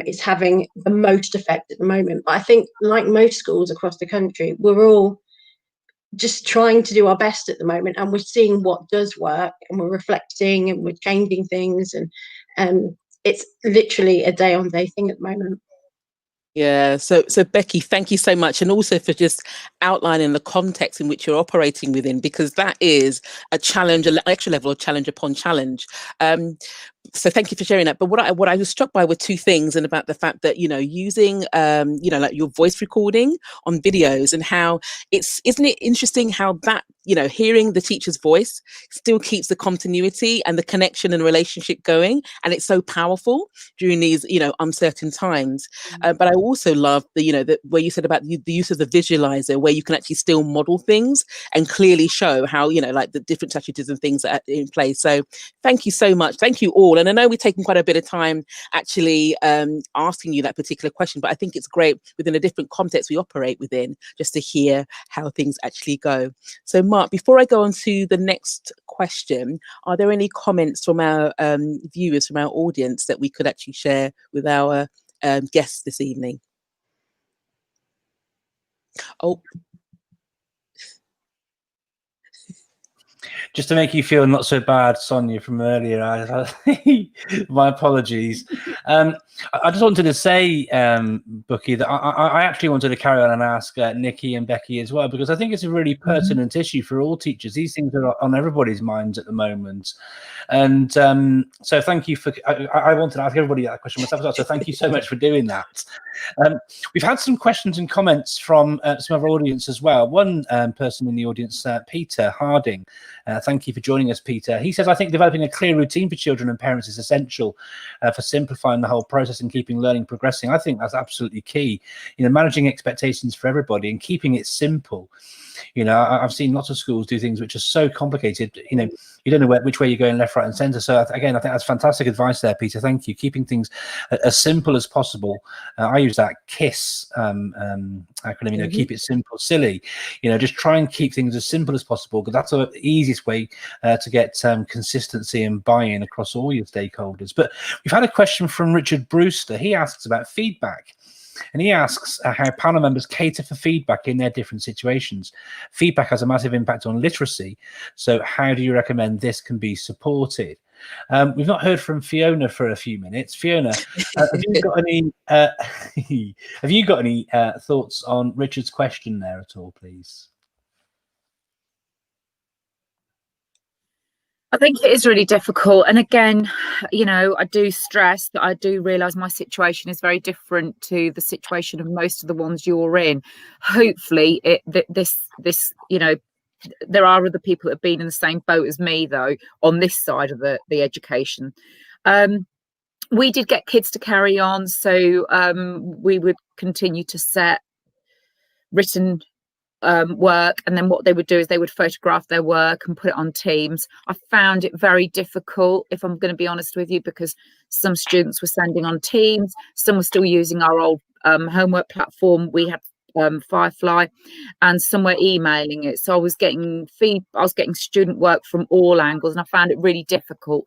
is having the most effect at the moment. But I think, like most schools across the country, we're all just trying to do our best at the moment, and we're seeing what does work, and we're reflecting and we're changing things, and it's literally a day-on-day thing at the moment. Yeah, so Becky, thank you so much, and also for just outlining the context in which you're operating within, because that is a challenge, an extra level of challenge upon challenge. So thank you for sharing that. But what I was struck by were two things, and about the fact that using like your voice recording on videos, and how isn't it interesting how that hearing the teacher's voice still keeps the continuity and the connection and relationship going. And it's so powerful during these, uncertain times. But I also love the where you said about the use of the visualizer, where you can actually still model things and clearly show how, like the different strategies and things that are in place. So thank you so much. Thank you all. And I know we've taken quite a bit of time actually asking you that particular question, but I think it's great within a different context we operate within, just to hear how things actually go. So Mark, before I go on to the next question, are there any comments from our viewers, from our audience, that we could actually share with our guests this evening? Oh. Just to make you feel not so bad, Sonia, from earlier, my apologies. I just wanted to say, Bookie, that I actually wanted to carry on and ask Nikki and Becky as well, because I think it's a really pertinent issue for all teachers. These things are on everybody's minds at the moment. And so thank you for, I wanted to ask everybody that question myself as well, so thank you so much for doing that. We've had some questions and comments from some of our audience as well. One person in the audience, Peter Harding, thank you for joining us, Peter. He says, I think developing a clear routine for children and parents is essential for simplifying the whole process and keeping learning progressing. I think that's absolutely key. Managing expectations for everybody and keeping it simple. I've seen lots of schools do things which are so complicated. You don't know which way you're going, left, right, and centre. So again, I think that's fantastic advice there, Peter. Thank you. Keeping things as simple as possible. I use that KISS acronym. Keep it simple, silly. Just try and keep things as simple as possible, because that's the easiest way to get consistency and buy-in across all your stakeholders. But we've had a question from Richard Brewster. He asks about feedback. And he asks how panel members cater for feedback in their different situations. Feedback has a massive impact on literacy. So how do you recommend this can be supported? We've not heard from Fiona for a few minutes. Fiona, have you got any thoughts on Richard's question there at all, please? I think it is really difficult. And again, I do stress that I do realise my situation is very different to the situation of most of the ones you're in. Hopefully there are other people that have been in the same boat as me, though, on this side of the education. We did get kids to carry on. So we would continue to set written work, and then what they would do is they would photograph their work and put it on Teams. I found it very difficult, if I'm going to be honest with you, because some students were sending on Teams, some were still using our old homework platform. We had Firefly, and some were emailing it. So I was getting student work from all angles, and I found it really difficult.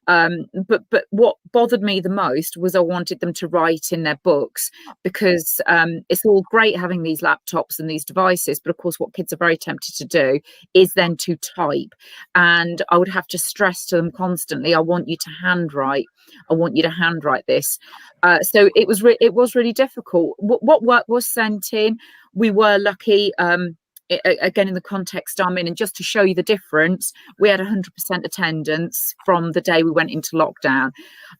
But what bothered me the most was I wanted them to write in their books, because it's all great having these laptops and these devices, but of course what kids are very tempted to do is then to type. And I would have to stress to them constantly, I want you to handwrite. I want you to handwrite this. So it was really difficult. What work was sent in, we were lucky. Again, in the context I'm in, and just to show you the difference, we had 100% attendance from the day we went into lockdown.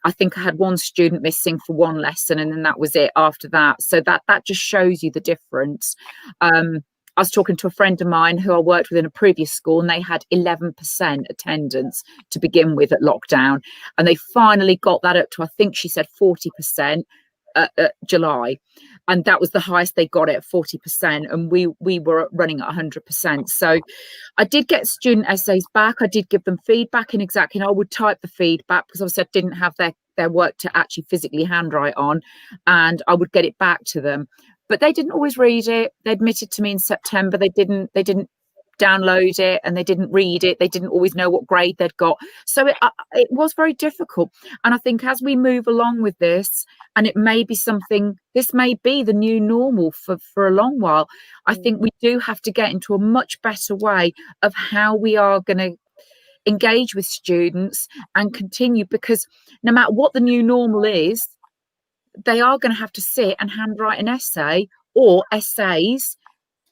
I think I had one student missing for one lesson, and then that was it after that. So that just shows you the difference. I was talking to a friend of mine who I worked with in a previous school, and they had 11% attendance to begin with at lockdown, and they finally got that up to, I think she said 40% at July. And that was the highest they got it, at 40%, and we were running at 100%. So I did get student essays back. I did give them feedback, and exactly, I would type the feedback, because obviously I didn't have their work to actually physically handwrite on, and I would get it back to them. But they didn't always read it. They admitted to me in September they didn't download it, and they didn't read it. They didn't always know what grade they'd got. So it was very difficult. And I think as we move along with this, and it may be this may be the new normal for a long while, I think we do have to get into a much better way of how we are going to engage with students and continue, because no matter what the new normal is, they are going to have to sit and handwrite an essay or essays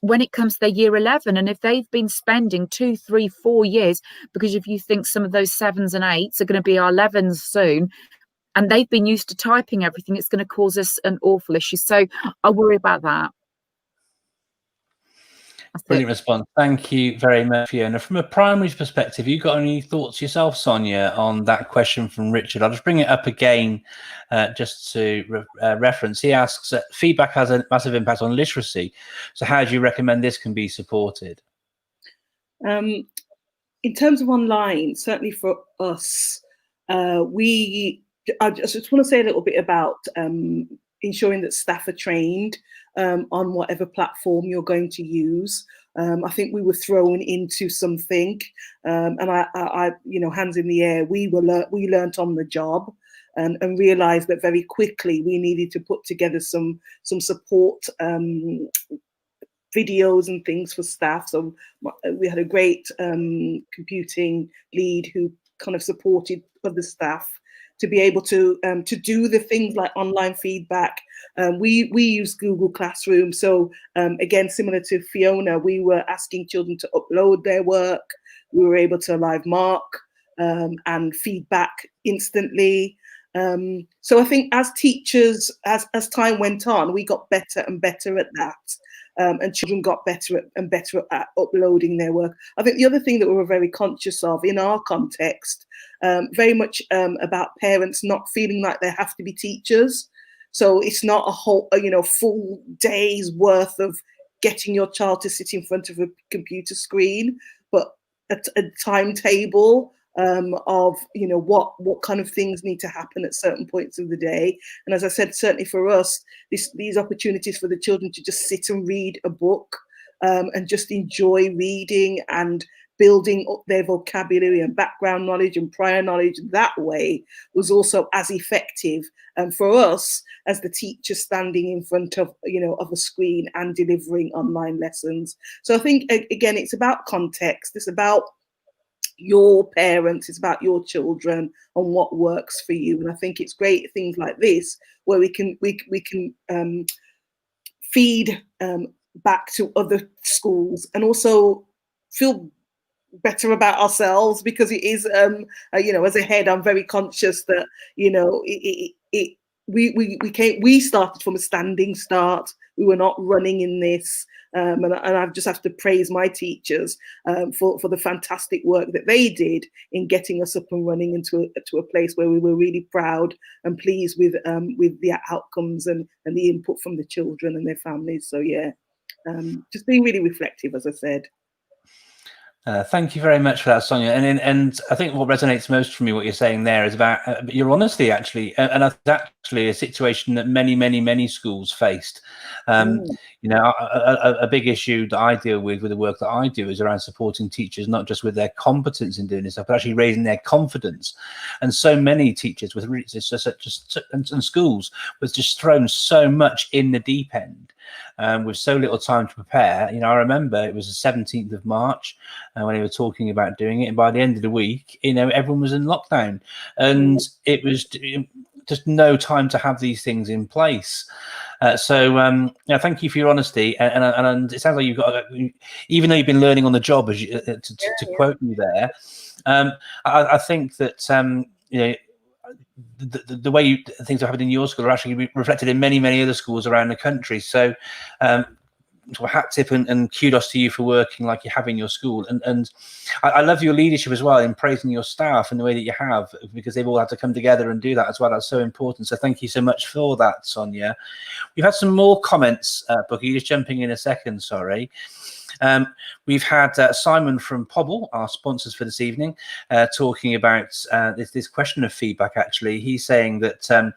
when it comes to their year 11. And if they've been spending 2, 3, 4 years, because if you think some of those 7s and 8s are going to be our 11s soon, and they've been used to typing everything, it's going to cause us an awful issue. So I worry about that. Brilliant response. Thank you very much, Fiona. From a primary perspective, you got any thoughts yourself, Sonia, on that question from Richard? I'll just bring it up again just to reference. He asks, feedback has a massive impact on literacy. So how do you recommend this can be supported? In terms of online, certainly for us, I just want to say a little bit about ensuring that staff are trained on whatever platform you're going to use. I think we were thrown into something, and I, you know, hands in the air. We learnt on the job, and realised that very quickly we needed to put together some support videos and things for staff. So we had a great computing lead who kind of supported other staff to be able to do the things like online feedback. We use Google Classroom. So again, similar to Fiona, we were asking children to upload their work. We were able to live mark and feedback instantly. So I think as teachers, as time went on, we got better and better at that. And children got better and better at uploading their work. I think the other thing that we were very conscious of in our context, very much about parents not feeling like they have to be teachers. So it's not a whole, full day's worth of getting your child to sit in front of a computer screen, but a timetable of what kind of things need to happen at certain points of the day. And as I said, certainly for us, these opportunities for the children to just sit and read a book and just enjoy reading and building up their vocabulary and background knowledge and prior knowledge that way was also as effective for us as the teacher standing in front of of a screen and delivering online lessons. So I think again, it's about context. It's about your parents, it's about your children and what works for you. And I think it's great things like this where we can feed back to other schools and also feel better about ourselves, because it is as a head, I'm very conscious that we started from a standing start. We were not running in this, and I just have to praise my teachers for the fantastic work that they did in getting us up and running into a place where we were really proud and pleased with the outcomes and the input from the children and their families. So yeah, just being really reflective, as I said. Thank you very much for that, Sonia. And I think what resonates most from me, what you're saying there, is about your honesty, actually. And that's actually a situation that many schools faced. A big issue that I deal with the work that I do is around supporting teachers, not just with their competence in doing this, but actually raising their confidence. And so many teachers and schools was just thrown so much in the deep end. With so little time to prepare. I remember it was the 17th of March when they were talking about doing it, and by the end of the week, everyone was in lockdown, and it was just no time to have these things in place. So thank you for your honesty, and it sounds like you've got, even though you've been learning on the job, as you, to quote you there. I think that the way things are happening in your school are actually reflected in many other schools around the country. So hat tip and kudos to you for working like you have in your school. And I love your leadership as well in praising your staff and the way that you have, because they've all had to come together and do that as well. That's so important. So thank you so much for that, Sonia. We've had some more comments, Bookie, just jumping in a second, sorry. We've had Simon from Pobble, our sponsors for this evening, talking about this question of feedback. Actually, he's saying that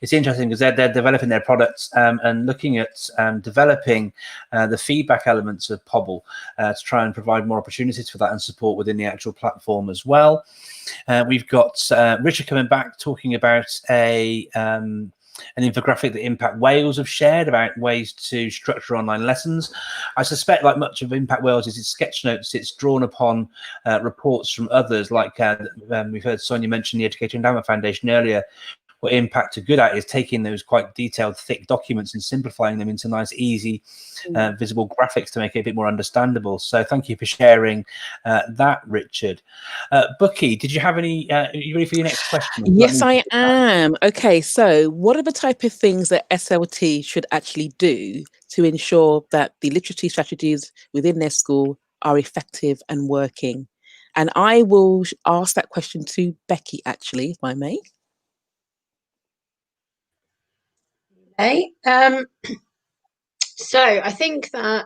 it's interesting because they're developing their products and looking at developing the feedback elements of Pobble to try and provide more opportunities for that and support within the actual platform as well. We've got Richard coming back talking about an infographic that Impact Wales have shared about ways to structure online lessons. I suspect, like much of Impact Wales, is its sketch notes. It's drawn upon reports from others, like we've heard Sonia mention the Educator Endowment Foundation earlier, what Impact are good at is taking those quite detailed, thick documents and simplifying them into nice, easy, visible graphics to make it a bit more understandable. So thank you for sharing that, Richard. Bucky, did you have any, are you ready for your next question? Yes, I am. Okay, so what are the type of things that SLT should actually do to ensure that the literacy strategies within their school are effective and working? And I will ask that question to Becky, actually, if I may. Okay. So I think that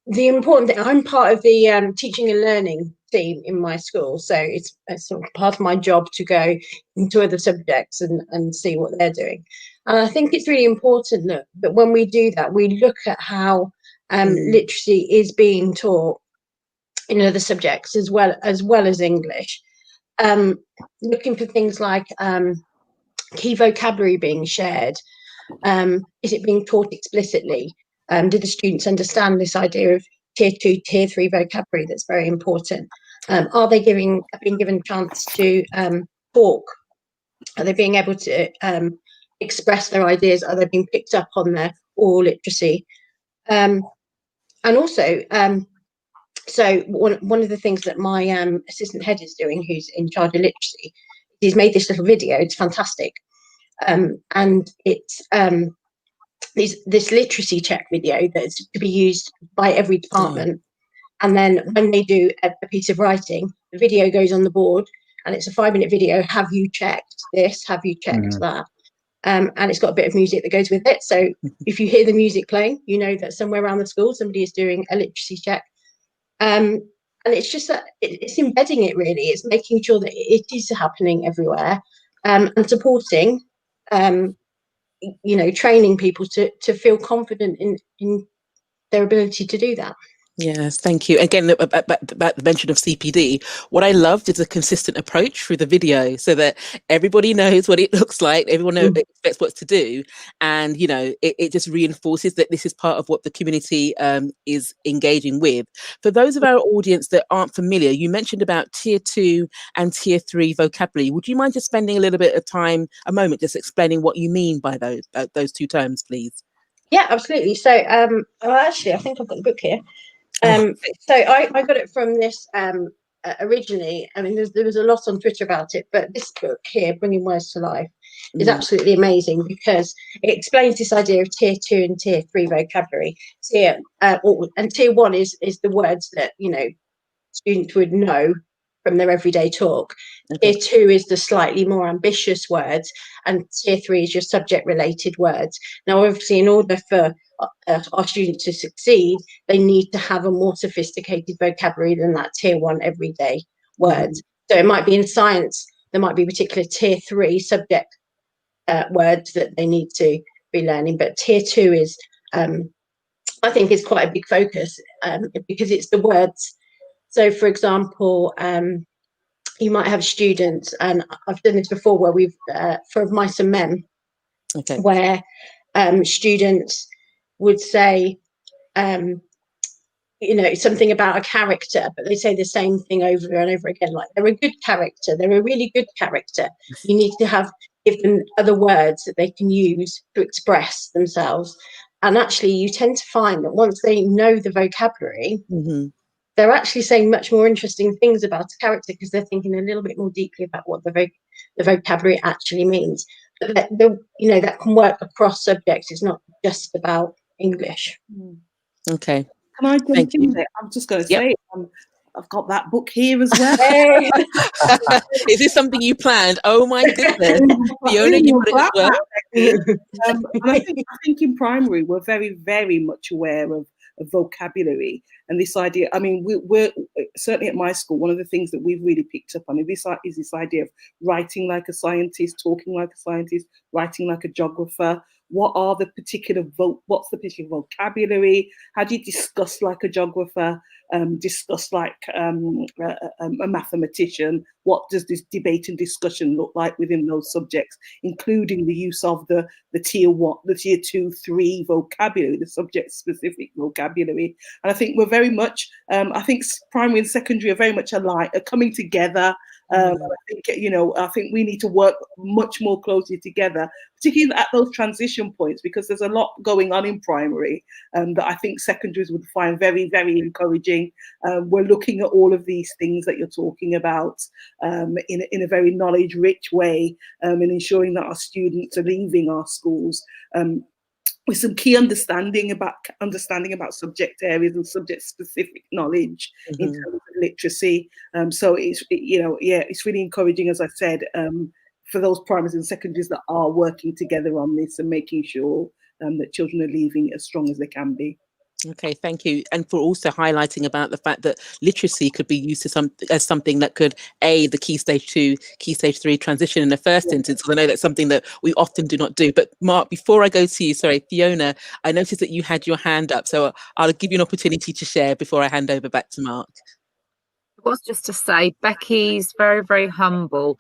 the important thing, I'm part of the teaching and learning team in my school, so it's sort of part of my job to go into other subjects and see what they're doing. And I think it's really important that when we do that, we look at how literacy is being taught in other subjects as well as English. Looking for things like key vocabulary being shared. Is it being taught explicitly? Do the students understand this idea of tier 2, tier 3 vocabulary? That's very important. Are they being given a chance to talk? Are they being able to express their ideas? Are they being picked up on their oral literacy? And also, so one of the things that my assistant head is doing, who's in charge of literacy, he's made this little video. It's fantastic. And it's this literacy check video that's to be used by every department. And then when they do a piece of writing, the video goes on the board, and it's a 5-minute video. Have you checked this? Have you checked that? And it's got a bit of music that goes with it. So if you hear the music playing, you know that somewhere around the school somebody is doing a literacy check. And it's just that it's embedding it, really. It's making sure that it is happening everywhere, and supporting, training people to feel confident in their ability to do that. Yes, thank you. Again, about the mention of CPD, what I loved is a consistent approach through the video so that everybody knows what it looks like, everyone expects what to do. And, it just reinforces that this is part of what the community is engaging with. For those of our audience that aren't familiar, you mentioned about tier 2 and tier 3 vocabulary. Would you mind just spending a little bit of time, a moment, just explaining what you mean by those two terms, please? Yeah, absolutely. So, actually, I think I've got the book here. So I got it from this originally. I mean, there was a lot on Twitter about it, but this book here, Bringing Words to Life, is absolutely amazing because it explains this idea of tier 2 and tier 3 vocabulary. And tier 1 is the words that students would know from their everyday talk. Okay. Tier 2 is the slightly more ambitious words, and tier 3 is your subject related words. Now, obviously, in order for our students to succeed, they need to have a more sophisticated vocabulary than that tier 1 everyday words. So it might be in science, there might be particular tier 3 subject words that they need to be learning, but tier 2 is, I think, is quite a big focus because it's the words. So, for example, you might have students, and I've done this before, where we've for mice and men, where students would say, something about a character, but they say the same thing over and over again, like they're a good character, they're a really good character. You need to give them other words that they can use to express themselves. And actually, you tend to find that once they know the vocabulary, they're actually saying much more interesting things about a character because they're thinking a little bit more deeply about what the vocabulary actually means. But that can work across subjects. It's not just about English. Okay. Can I jump in there? I'm just going to say, I've got that book here as well. Is this something you planned? Oh my goodness, Fiona, you put it as well. And I think in primary we're very, very much aware of vocabulary and this idea. I mean, we're certainly at my school, one of the things that we've really picked up on is this idea of writing like a scientist, talking like a scientist, writing like a geographer. What's the particular vocabulary? How do you discuss like a geographer? Discuss like a mathematician? What does this debate and discussion look like within those subjects, including the use of the tier 1, the tier 2, 3 vocabulary, the subject specific vocabulary? And I think we're very much, I think primary and secondary are very much alike, are coming together. I think, I think we need to work much more closely together, particularly at those transition points, because there's a lot going on in primary that I think secondaries would find very, very encouraging. We're looking at all of these things that you're talking about in a very knowledge-rich way, and ensuring that our students are leaving our schools with some key understanding about subject areas and subject-specific knowledge in terms of literacy. So it's really encouraging, as I said, for those primaries and secondaries that are working together on this and making sure that children are leaving as strong as they can be. Okay, thank you. And for also highlighting about the fact that literacy could be used as something that could aid the Key Stage 2, Key Stage 3 transition in the first instance. Because I know that's something that we often do not do. But Mark, before I go to you, sorry, Fiona, I noticed that you had your hand up. So I'll give you an opportunity to share before I hand over back to Mark. Was just to say, Becky's very, very humble.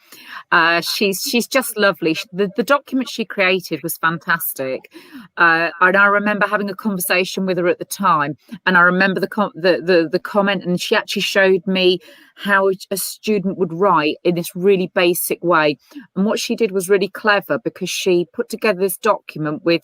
She's just lovely. The document she created was fantastic, and I remember having a conversation with her at the time. And I remember the comment, and she actually showed me how a student would write in this really basic way. And what she did was really clever, because she put together this document with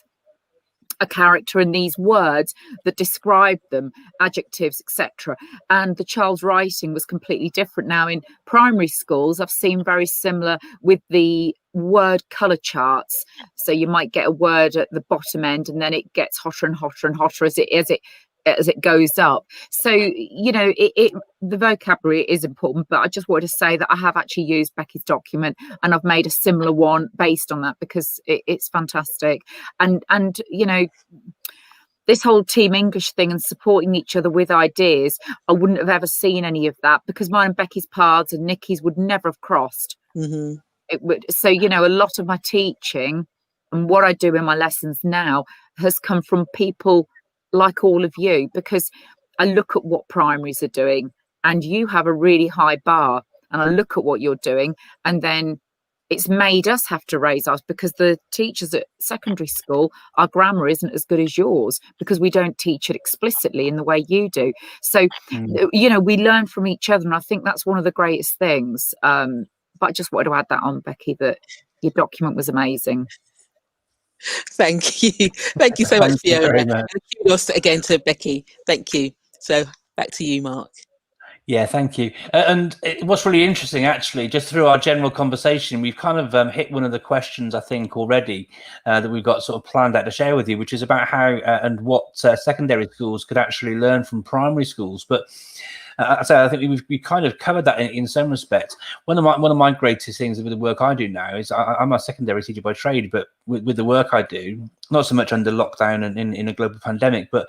a character and these words that describe them, adjectives, etc. And the child's writing was completely different. Now in primary schools, I've seen very similar with the word colour charts. So you might get a word at the bottom end, and then it gets hotter and hotter and hotter as it goes up. So the vocabulary is important, but I just wanted to say that I have actually used Becky's document, and I've made a similar one based on that, because it's fantastic. And this whole team English thing and supporting each other with ideas, I wouldn't have ever seen any of that, because mine and Becky's paths and Nikki's would never have crossed. It would. So a lot of my teaching and what I do in my lessons now has come from people like all of you, because I look at what primaries are doing, and you have a really high bar, and I look at what you're doing, and then it's made us have to raise ours, because the teachers at secondary school, our grammar isn't as good as yours, because we don't teach it explicitly in the way you do. So we learn from each other, and I think that's one of the greatest things. But I just wanted to add that on, Becky, that your document was amazing. Thank you so much, Fiona. And kudos again to Becky. Thank you. So back to you, Mark. Yeah, thank you. And what's really interesting, actually, just through our general conversation, we've kind of hit one of the questions, I think, already that we've got sort of planned out to share with you, which is about how and what secondary schools could actually learn from primary schools. But I think we kind of covered that in some respects. One of my greatest things with the work I do now is I'm a secondary teacher by trade, but with the work I do, not so much under lockdown and in a global pandemic, but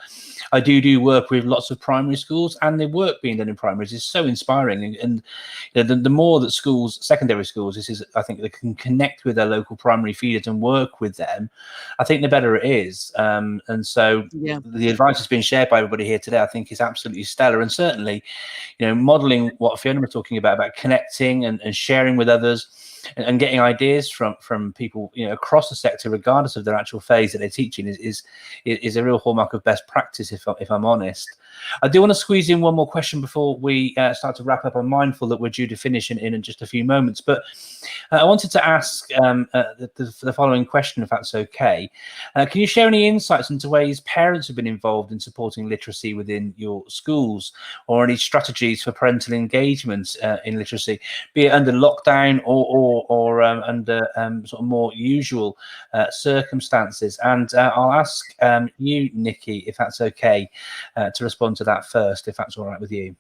I do work with lots of primary schools, and the work being done in primaries is so inspiring. And the more that schools, secondary schools, I think they can connect with their local primary feeders and work with them, I think the better it is. And so the advice that's been shared by everybody here today, I think, is absolutely stellar. And certainly, modeling what Fiona was talking about connecting and sharing with others, and getting ideas from people across the sector, regardless of their actual phase that they're teaching, is a real hallmark of best practice, if I'm honest. I do want to squeeze in one more question before we start to wrap up. I'm mindful that we're due to finish in just a few moments, but I wanted to ask the following question, if that's okay. Can you share any insights into ways parents have been involved in supporting literacy within your schools, or any strategies for parental engagement in literacy, be it under lockdown or under sort of more usual circumstances? And I'll ask you, Nikki, if that's okay, to respond to that first, if that's all right with you.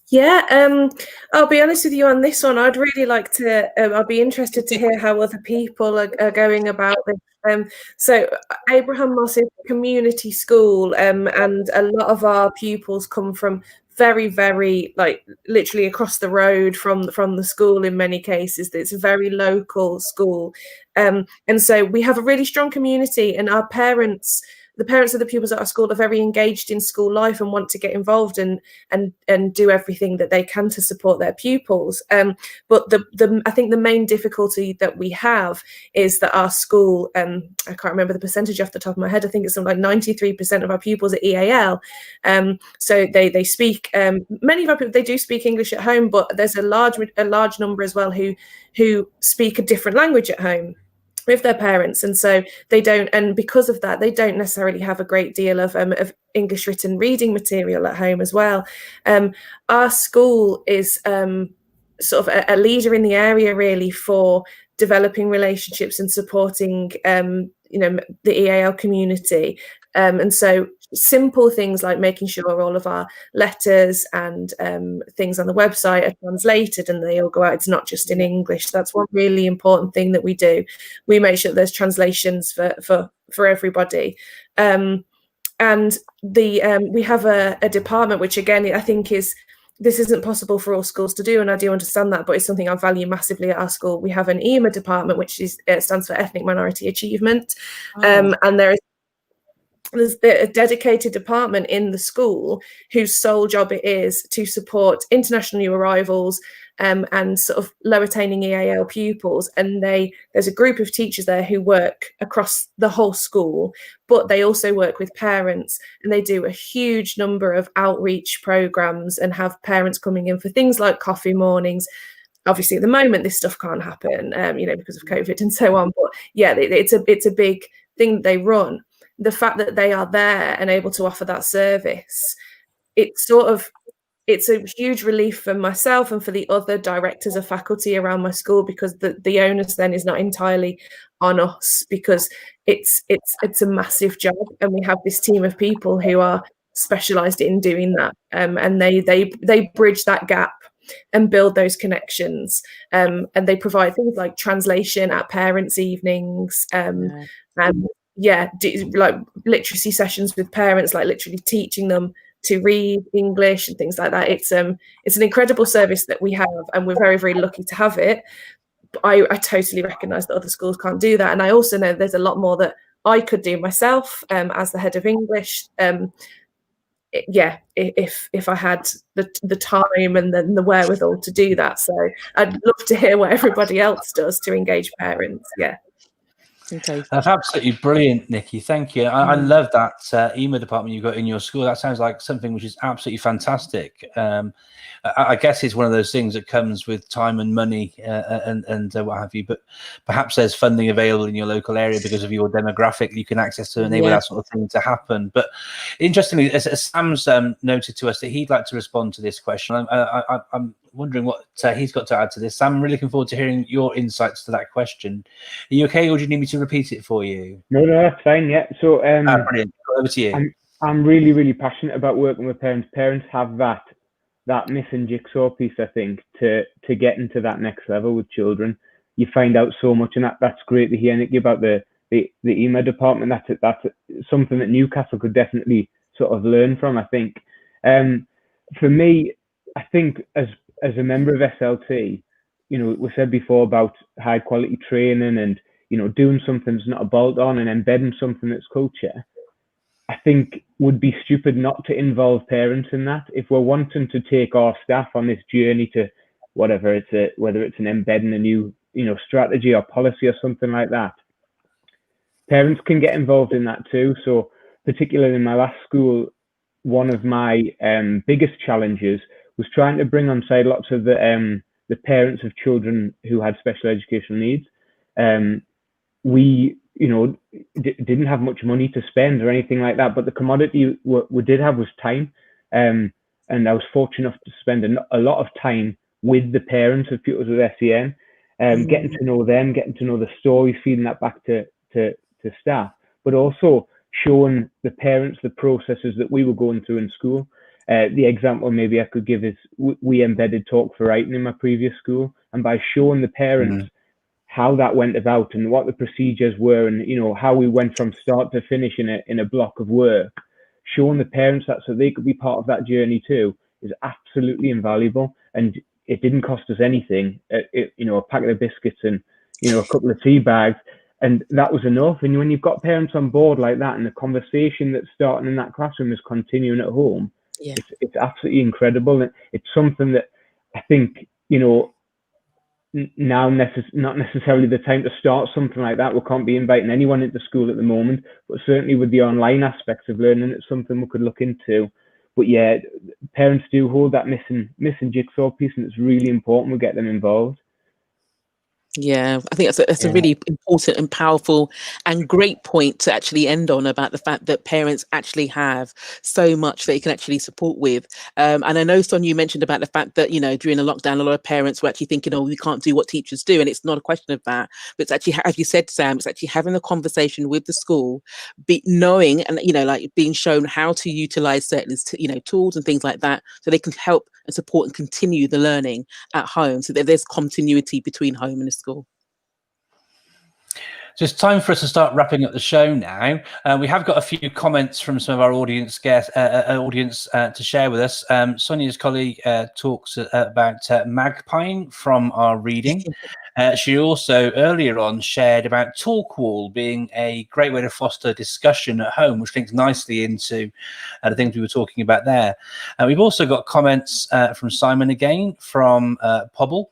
Yeah, I'll be honest with you on this one. I'd really like to, I'll be interested to hear how other people are going about this. So Abraham Moss is a community school, and a lot of our pupils come from very, very, like, literally across the road from the school in many cases. It's a very local school. And so we have a really strong community, and our parents the parents of the pupils at our school are very engaged in school life and want to get involved and do everything that they can to support their pupils. But I think the main difficulty that we have is that our school, I can't remember the percentage off the top of my head, I think it's something like 93% of our pupils are EAL. So they speak, many of our people, they do speak English at home, but there's a large number as well who speak a different language at home with their parents, and so they don't, and because of that they don't necessarily have a great deal of English written reading material at home as well. Our school is sort of a leader in the area really for developing relationships and supporting the EAL community, and so simple things like making sure all of our letters and things on the website are translated and they all go out. It's not just in English. That's one really important thing that we do. We make sure there's translations for everybody. And we have a department, which again, I think this isn't possible for all schools to do, and I do understand that, but it's something I value massively at our school. We have an EMA department, which stands for Ethnic Minority Achievement, and there's a dedicated department in the school whose sole job it is to support international new arrivals and sort of low attaining EAL pupils. And there's a group of teachers there who work across the whole school, but they also work with parents, and they do a huge number of outreach programs and have parents coming in for things like coffee mornings. Obviously at the moment this stuff can't happen because of COVID and so on, but yeah, it's a big thing that they run. The fact that they are there and able to offer that service, it's a huge relief for myself and for the other directors of faculty around my school, because the onus then is not entirely on us, because it's a massive job, and we have this team of people who are specialised in doing that, and they bridge that gap and build those connections, and they provide things like translation at parents' evenings, and like literacy sessions with parents, like literally teaching them to read English and things like that. It's an incredible service that we have, and we're very, very lucky to have it. But I totally recognise that other schools can't do that, and I also know there's a lot more that I could do myself as the head of English. If I had the time and the wherewithal to do that. So I'd love to hear what everybody else does to engage parents. Yeah. Okay. That's absolutely brilliant, Nikki. Thank you. I love that EMA department you've got in your school. That sounds like something which is absolutely fantastic. I guess it's one of those things that comes with time and money and what have you. But perhaps there's funding available in your local area because of your demographic you can access to enable that sort of thing to happen. But interestingly, as Sam's noted to us that he'd like to respond to this question, I'm wondering what he's got to add to this. Sam, I'm really looking forward to hearing your insights to that question. Are you okay, or do you need me to repeat it for you? No, that's fine. Yeah. So brilliant. Over to you. I'm really, really passionate about working with parents. Parents have that missing jigsaw piece, I think, to get into that next level with children. You find out so much, and that's great to hear, Nikki, about the EMA department. That's something that Newcastle could definitely sort of learn from, I think. For me, I think as a member of SLT, we said before about high quality training and, doing something that's not a bolt on and embedding something that's culture. I think would be stupid not to involve parents in that. If we're wanting to take our staff on this journey to whether it's an embedding a new, strategy or policy or something like that, parents can get involved in that too. So particularly in my last school, one of my biggest challenges was trying to bring on side lots of the parents of children who had special educational needs. We, didn't have much money to spend or anything like that, but the commodity we did have was time. And I was fortunate enough to spend a lot of time with the parents of pupils with SEN, getting to know them, getting to know the stories, feeding that back to staff, but also showing the parents the processes that we were going through in school. The example maybe I could give is we embedded talk for writing in my previous school, and by showing the parents how that went about and what the procedures were, and how we went from start to finish in a block of work, showing the parents that so they could be part of that journey too is absolutely invaluable. And it didn't cost us anything. A packet of biscuits and a couple of tea bags, And that was enough. And when you've got parents on board like that, and the conversation that's starting in that classroom is continuing at home, Yeah. It's absolutely incredible. And it's something that I think, you know, now not necessarily the time to start something like that. We can't be inviting anyone into school at the moment, but certainly with the online aspects of learning, it's something we could look into. But yeah, parents do hold that missing jigsaw piece, and it's really important we get them involved. Yeah, I think that's a really important and powerful and great point to actually end on, about the fact that parents actually have so much they can actually support with. And I know, Sonia, you mentioned about the fact that, you know, during the lockdown, a lot of parents were actually thinking, oh, we can't do what teachers do. And it's not a question of that. But it's actually, as you said, Sam, it's actually having a conversation with the school, knowing and, you know, like being shown how to utilize certain, you know, tools and things like that, so they can help and support and continue the learning at home, so that there's continuity between home and the school. So it's time for us to start wrapping up the show now. We have got a few comments from some of our audience guests, to share with us. Sonia's colleague talks about magpieing from our reading. She also earlier on shared about Talkwall being a great way to foster discussion at home, which links nicely into the things we were talking about there. We've also got comments from Simon again from Pobble.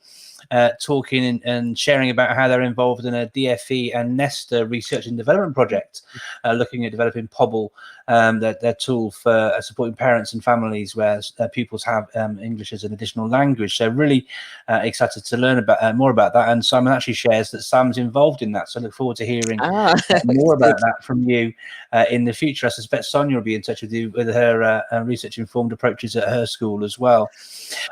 Talking and sharing about how they're involved in a DFE and Nesta research and development project, looking at developing Pobble, their tool for supporting parents and families where pupils have English as an additional language. So really excited to learn about more about that. And Simon actually shares that Sam's involved in that. So I look forward to hearing more about that from you in the future. I suspect Sonia will be in touch with you with her research-informed approaches at her school as well.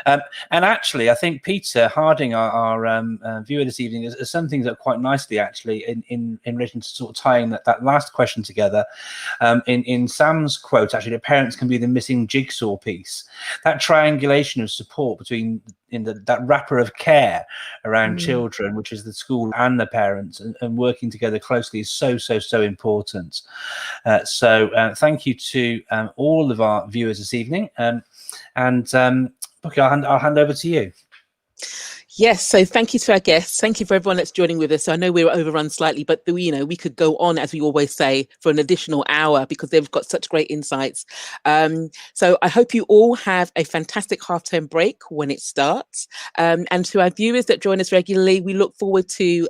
And actually, I think Peter Harding, our viewer this evening, has summed things up quite nicely, actually, in relation to sort of tying that last question together. In Sam's quote, actually, that parents can be the missing jigsaw piece. That triangulation of support between that wrapper of care around children, which is the school and the parents, and working together closely is so important. So thank you to all of our viewers this evening. Okay, I'll hand over to you. Yes, so thank you to our guests. Thank you for everyone that's joining with us. So I know we were overrun slightly, but you know, we could go on, as we always say, for an additional hour because they've got such great insights. So I hope you all have a fantastic half-term break when it starts. And to our viewers that join us regularly, we look forward to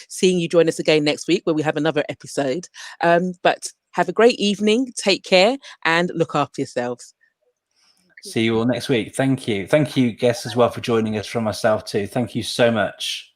seeing you join us again next week where we have another episode. But have a great evening, take care, and look after yourselves. See you all next week. Thank you. Thank you, guests, as well, for joining us, from myself too. Thank you so much.